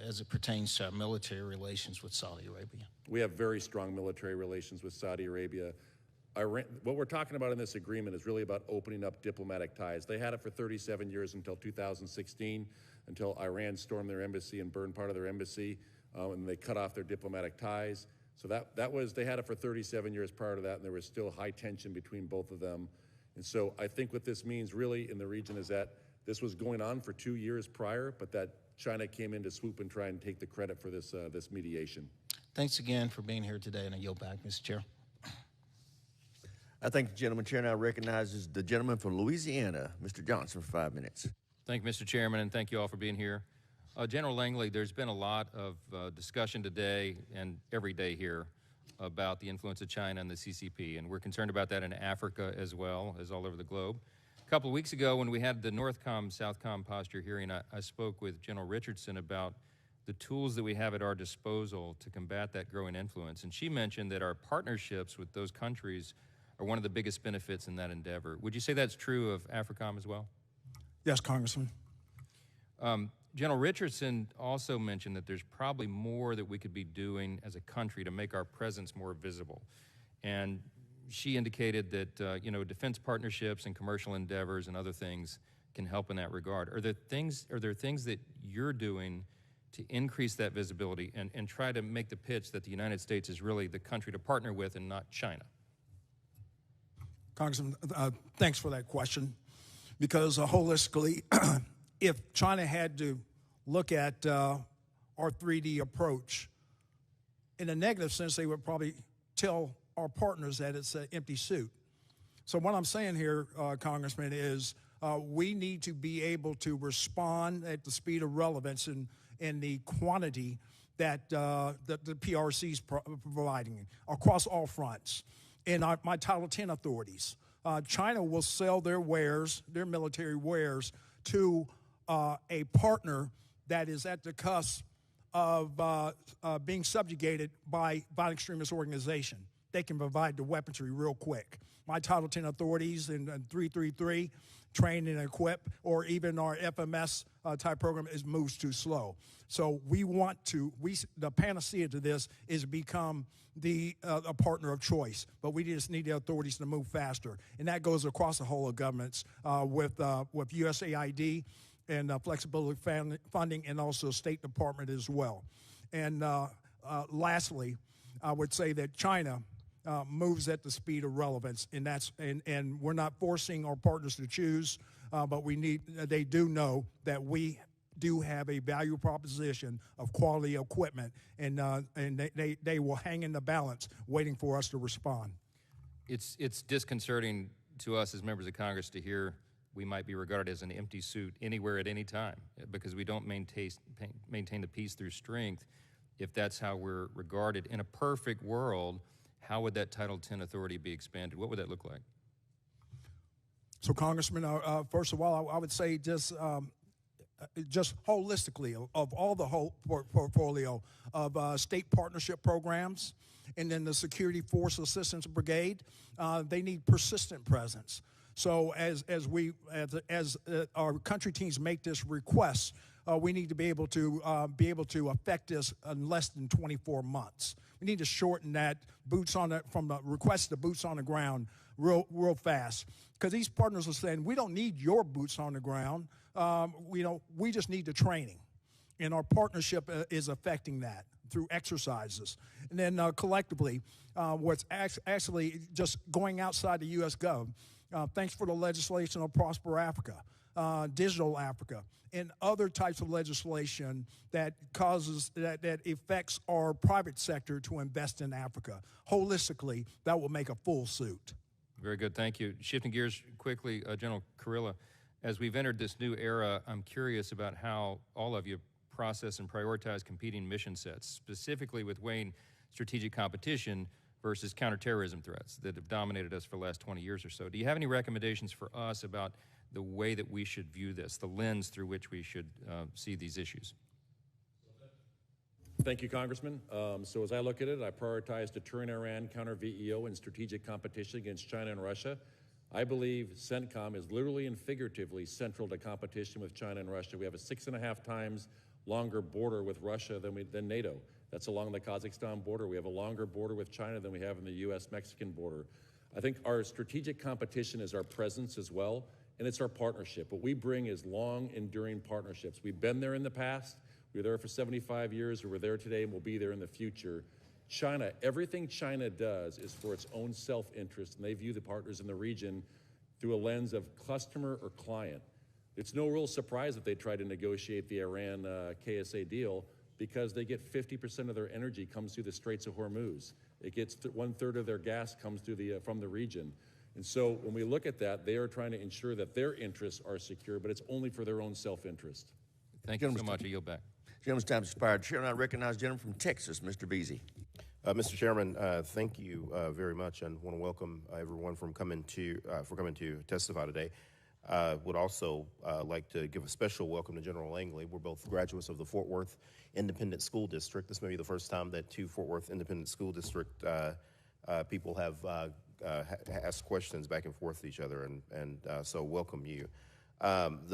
as it pertains to our military relations with Saudi Arabia? We have very strong military relations with Saudi Arabia. What we're talking about in this agreement is really about opening up diplomatic ties. They had it for 37 years until 2016, until Iran stormed their embassy and burned part of their embassy, and they cut off their diplomatic ties. So they had it for 37 years prior to that, and there was still high tension between both of them. And so I think what this means really in the region is that this was going on for 2 years prior, but that China came in to swoop and try and take the credit for this mediation. Thanks again for being here today, and I yield back, Mr. Chair. I thank the gentleman. Chair now recognizes the gentleman from Louisiana, Mr. Johnson, for 5 minutes. Thank you, Mr. Chairman, and thank you all for being here. General Langley, there's been a lot of discussion today and every day here about the influence of China and the CCP, and we're concerned about that in Africa as well as all over the globe. A couple of weeks ago when we had the Northcom-Southcom posture hearing, I spoke with General Richardson about the tools that we have at our disposal to combat that growing influence, and she mentioned that our partnerships with those countries are one of the biggest benefits in that endeavor. Would you say that's true of Africom as well? Yes, Congressman. General Richardson also mentioned that there's probably more that we could be doing as a country to make our presence more visible. And she indicated that, defense partnerships and commercial endeavors and other things can help in that regard. Are there things that you're doing to increase that visibility and try to make the pitch that the United States is really the country to partner with and not China? Congressman, thanks for that question. Because holistically, if China had to look at our 3D approach, in a negative sense, they would probably tell our partners that it's an empty suit. So what I'm saying here, Congressman, is we need to be able to respond at the speed of relevance and the quantity that the PRC is providing across all fronts. In my Title 10 authorities, China will sell their wares, their military wares, to a partner that is at the cusp of being subjugated by an extremist organization. They can provide the weaponry real quick. My Title 10 authorities in 333, train and equip, or even our FMS type program moves too slow. So the panacea to this is become a partner of choice, but we just need the authorities to move faster. And that goes across the whole of governments with U.S.A. and flexibility funding, and also State Department as well. And lastly, I would say that China moves at the speed of relevance, and we're not forcing our partners to choose, but they do know that we do have a value proposition of quality equipment, and they will hang in the balance waiting for us to respond. It's disconcerting to us as members of Congress to hear we might be regarded as an empty suit anywhere at any time because we don't maintain the peace through strength. If that's how we're regarded in a perfect world, how would that Title 10 authority be expanded? What would that look like? So, Congressman, first of all, I would say just holistically of all the whole portfolio of state partnership programs, and then the Security Force Assistance Brigade, they need persistent presence. So as our country teams make this request, we need to be able to affect this in less than 24 months. We need to shorten that from the request to boots on the ground real fast, because these partners are saying we don't need your boots on the ground. We just need the training. And our partnership is affecting that through exercises. And then collectively, what's actually just going outside the U.S. Gov, thanks for the legislation of Prosper Africa, Digital Africa, and other types of legislation that that affects our private sector to invest in Africa. Holistically, that will make a full suit. Very good, thank you. Shifting gears quickly, General Kurilla, as we've entered this new era, I'm curious about how all of you process and prioritize competing mission sets, specifically with weighing strategic competition versus counterterrorism threats that have dominated us for the last 20 years or so. Do you have any recommendations for us about the way that we should view this, the lens through which we should see these issues? Thank you, Congressman. So as I look at it, I prioritize deterring Iran, counter VEO, and strategic competition against China and Russia. I believe Centcom is literally and figuratively central to competition with China and Russia. We have a 6.5 times longer border with Russia than NATO. That's along the Kazakhstan border. We have a longer border with China than we have in the U.S.-Mexican border. I think our strategic competition is our presence as well, and it's our partnership. What we bring is long, enduring partnerships. We've been there in the past. We were there for 75 years. We're there today, and we'll be there in the future. China, everything China does is for its own self-interest, and they view the partners in the region through a lens of customer or client. It's no real surprise that they tried to negotiate the Iran KSA deal, because they get 50% of their energy comes through the Straits of Hormuz. It gets 1/3 of their gas comes through from the region. And so when we look at that, they are trying to ensure that their interests are secure, but it's only for their own self-interest. Thank you so much. I yield back. Gentleman's time has expired. Chairman, I recognize the gentleman from Texas, Mr. Veazey. Mr. Chairman, thank you very much, and want to welcome everyone for coming to testify today. Would also like to give a special welcome to General Langley. We're both graduates of the Fort Worth Independent School District. This may be the first time that two Fort Worth Independent School District people have asked questions back and forth to each other, and so welcome you.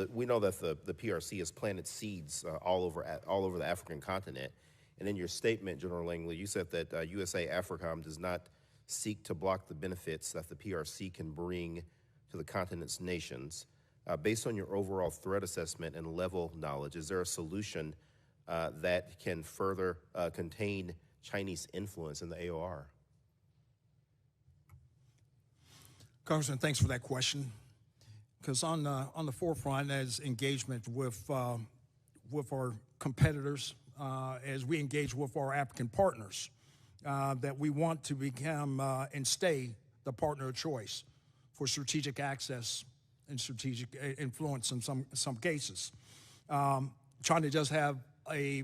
We know that the PRC has planted seeds all over the African continent. And in your statement, General Langley, you said that U.S.A. Africom does not seek to block the benefits that the PRC can bring to the continent's nations. Based on your overall threat assessment and level knowledge, is there a solution that can further contain Chinese influence in the AOR? Congressman, thanks for that question. Because on the forefront is engagement with our competitors, as we engage with our African partners, that we want to become and stay the partner of choice for strategic access and strategic influence in some cases. China does have a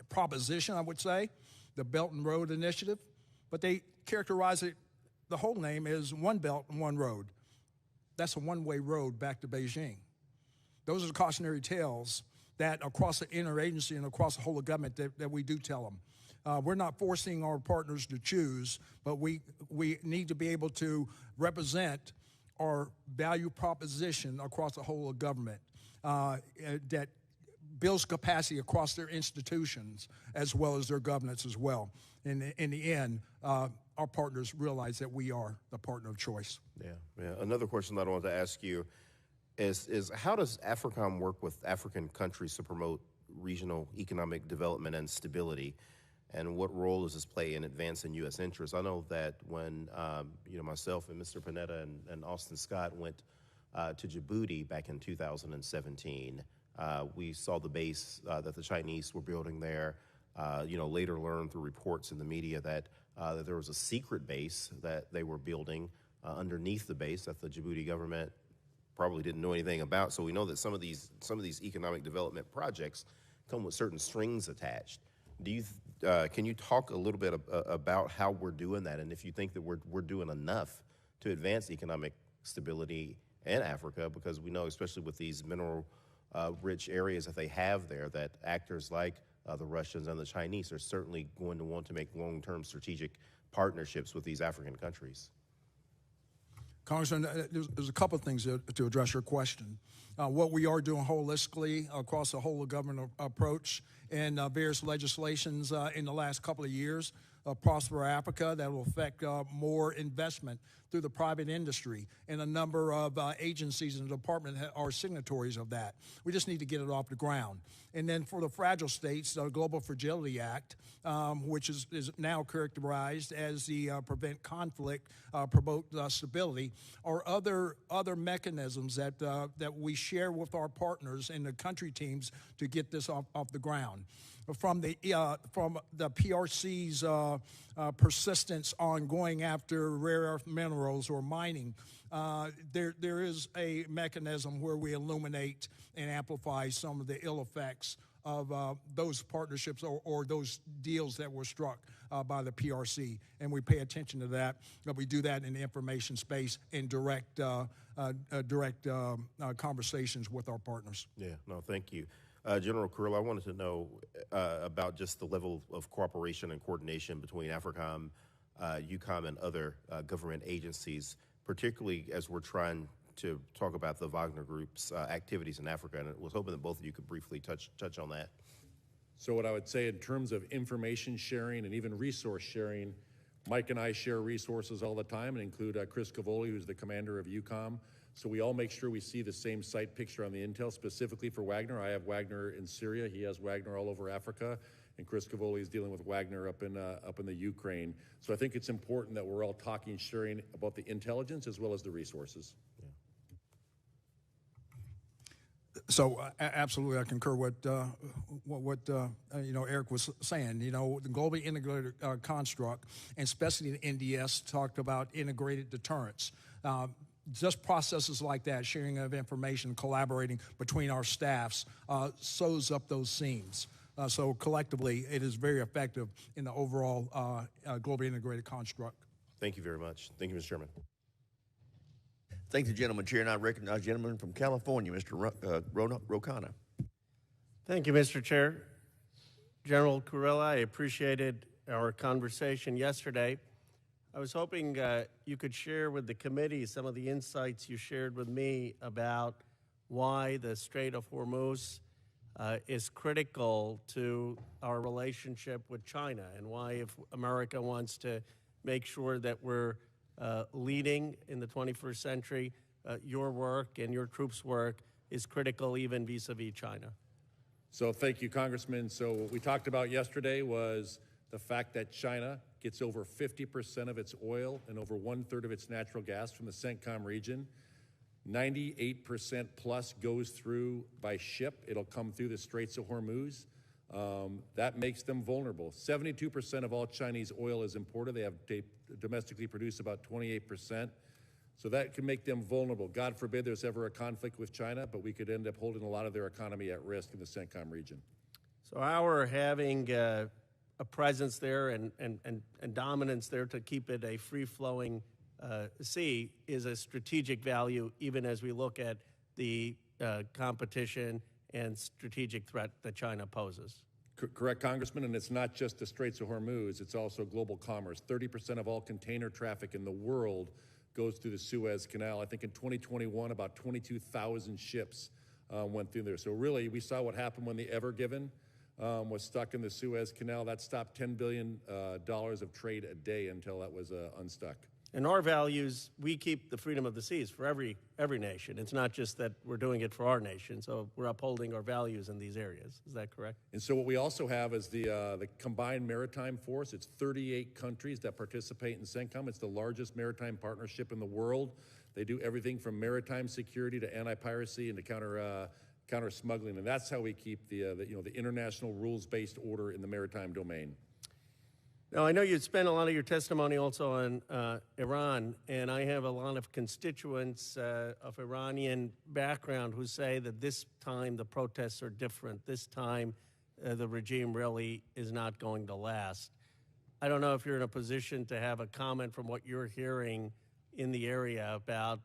proposition, I would say, the Belt and Road Initiative, but they characterize it, the whole name is One Belt and One Road. That's a one-way road back to Beijing. Those are the cautionary tales that across the interagency and across the whole of government that we do tell them. We're not forcing our partners to choose, but we need to be able to represent our value proposition across the whole of government that builds capacity across their institutions as well as their governance as well. In the end, our partners realize that we are the partner of choice. Yeah. Another question that I wanted to ask you is how does Africom work with African countries to promote regional economic development and stability? And what role does this play in advancing U.S. interests? I know that when myself and Mr. Panetta and Austin Scott went to Djibouti back in 2017, we saw the base that the Chinese were building there. Later learned through reports in the media that there was a secret base that they were building underneath the base that the Djibouti government probably didn't know anything about. So we know that some of these economic development projects come with certain strings attached. Can you talk a little bit about how we're doing that, and if you think that we're doing enough to advance economic stability in Africa? Because we know, especially with these mineral rich areas that they have there, that actors like the Russians and the Chinese are certainly going to want to make long-term strategic partnerships with these African countries. Congressman, there's a couple of things to address your question. What we are doing holistically across the whole of government approach and various legislations in the last couple of years Prosper Africa that will affect more investment through the private industry, and a number of agencies in the department are signatories of that. We just need to get it off the ground. And then for the fragile states, the Global Fragility Act, which is now characterized as the Prevent Conflict, Promote Stability, are other mechanisms that we share with our partners and the country teams to get this off the ground. From the PRC's persistence on going after rare earth minerals or mining, there is a mechanism where we illuminate and amplify some of the ill effects of those partnerships or those deals that were struck by the PRC, and we pay attention to that. But we do that in the information space and direct conversations with our partners. Yeah, no, thank you. General Kurilla, I wanted to know about just the level of cooperation and coordination between Africom, UCOM, and other government agencies, particularly as we're trying to talk about the Wagner Group's activities in Africa, and I was hoping that both of you could briefly touch on that. So what I would say in terms of information sharing and even resource sharing, Mike and I share resources all the time and include Chris Cavoli, who's the commander of UCOM. So we all make sure we see the same site picture on the intel, specifically for Wagner. I have Wagner in Syria. He has Wagner all over Africa. And Chris Cavoli is dealing with Wagner up in the Ukraine. So I think it's important that we're all talking, sharing about the intelligence as well as the resources. So absolutely, I concur what Eric was saying. The globally integrated construct, and especially the NDS, talked about integrated deterrence. Just processes like that, sharing of information, collaborating between our staffs, sews up those seams. So collectively, it is very effective in the overall globally integrated construct. Thank you very much. Thank you, Mr. Chairman. Thank the gentleman, Chair, and I recognize the gentleman from California, Mr. Rocana. Thank you, Mr. Chair. General Kurilla, I appreciated our conversation yesterday. I was hoping you could share with the committee some of the insights you shared with me about why the Strait of Hormuz is critical to our relationship with China, and why, if America wants to make sure that we're leading in the 21st century, your work and your troops' work is critical even vis-a-vis China. So thank you, Congressman. So what we talked about yesterday was the fact that China gets over 50% of its oil and over 1/3 of its natural gas from the Centcom region. 98% plus goes through by ship. It'll come through the Straits of Hormuz. That makes them vulnerable. 72% of all Chinese oil is imported. They domestically produce about 28%. So that can make them vulnerable. God forbid there's ever a conflict with China, but we could end up holding a lot of their economy at risk in the Centcom region. So our having a presence there and dominance there to keep it a free-flowing sea is a strategic value, even as we look at the competition and strategic threat that China poses. Correct, Congressman, and it's not just the Straits of Hormuz, it's also global commerce. 30% of all container traffic in the world goes through the Suez Canal. I think in 2021, about 22,000 ships went through there. So really, we saw what happened when the Ever Given was stuck in the Suez Canal. That stopped $10 billion of trade a day until that was unstuck. And our values, we keep the freedom of the seas for every nation. It's not just that we're doing it for our nation. So we're upholding our values in these areas. Is that correct? And so what we also have is the Combined Maritime Force. It's 38 countries that participate in CENTCOM. It's the largest maritime partnership in the world. They do everything from maritime security to anti-piracy and to counter smuggling. And that's how we keep the international rules-based order in the maritime domain. Now, I know you spent a lot of your testimony also on Iran, and I have a lot of constituents of Iranian background who say that this time the protests are different. This time the regime really is not going to last. I don't know if you're in a position to have a comment from what you're hearing in the area about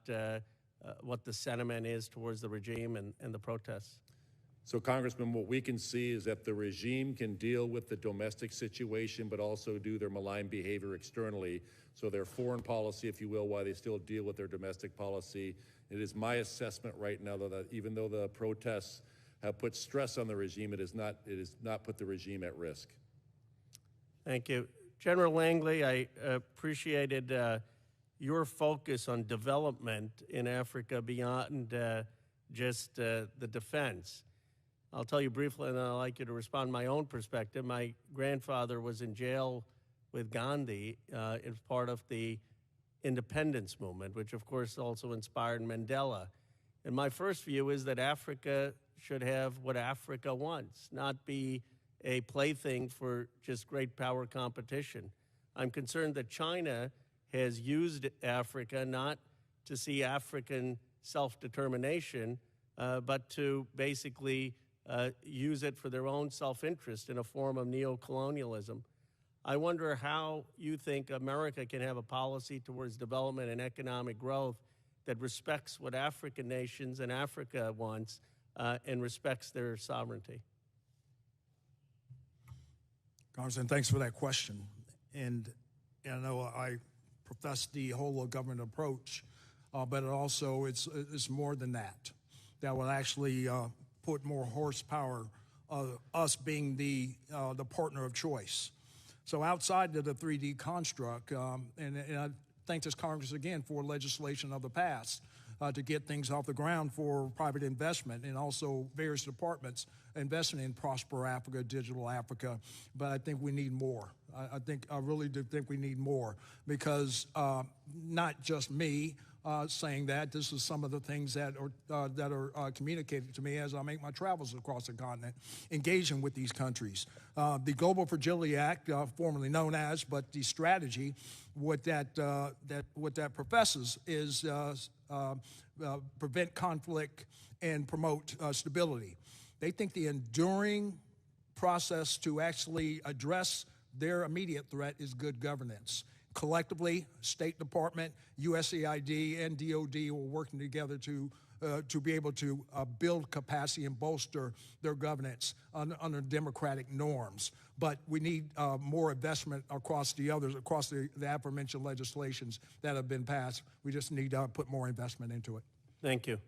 what the sentiment is towards the regime and the protests. So, Congressman, what we can see is that the regime can deal with the domestic situation, but also do their malign behavior externally. So their foreign policy, if you will, while they still deal with their domestic policy. It is my assessment right now that even though the protests have put stress on the regime, it has not put the regime at risk. Thank you. General Langley, I appreciated your focus on development in Africa beyond just the defense. I'll tell you briefly, and I'd like you to respond my own perspective. My grandfather was in jail with Gandhi as part of the independence movement, which of course also inspired Mandela. And my first view is that Africa should have what Africa wants, not be a plaything for just great power competition. I'm concerned that China has used Africa not to see African self-determination, but to basically use it for their own self-interest in a form of neocolonialism. I wonder how you think America can have a policy towards development and economic growth that respects what African nations and Africa wants and respects their sovereignty. Congressman, thanks for that question. And I know I profess the whole of government approach, but also it's more than that. That will actually put more horsepower, us being the partner of choice. So outside of the 3D construct, and I thank this Congress again for legislation of the past to get things off the ground for private investment, and also various departments investing in Prosper Africa, Digital Africa. But I think we need more. I really do think we need more, because not just me saying that. This is some of the things that are communicated to me as I make my travels across the continent, engaging with these countries. The Global Fragility Act, formerly known as, but the strategy, what that professes is prevent conflict and promote stability. They think the enduring process to actually address their immediate threat is good governance. Collectively, State Department, U.S.A. and DOD are working together to be able to build capacity and bolster their governance under democratic norms. But we need more investment across the aforementioned legislations that have been passed. We just need to put more investment into it. Thank you.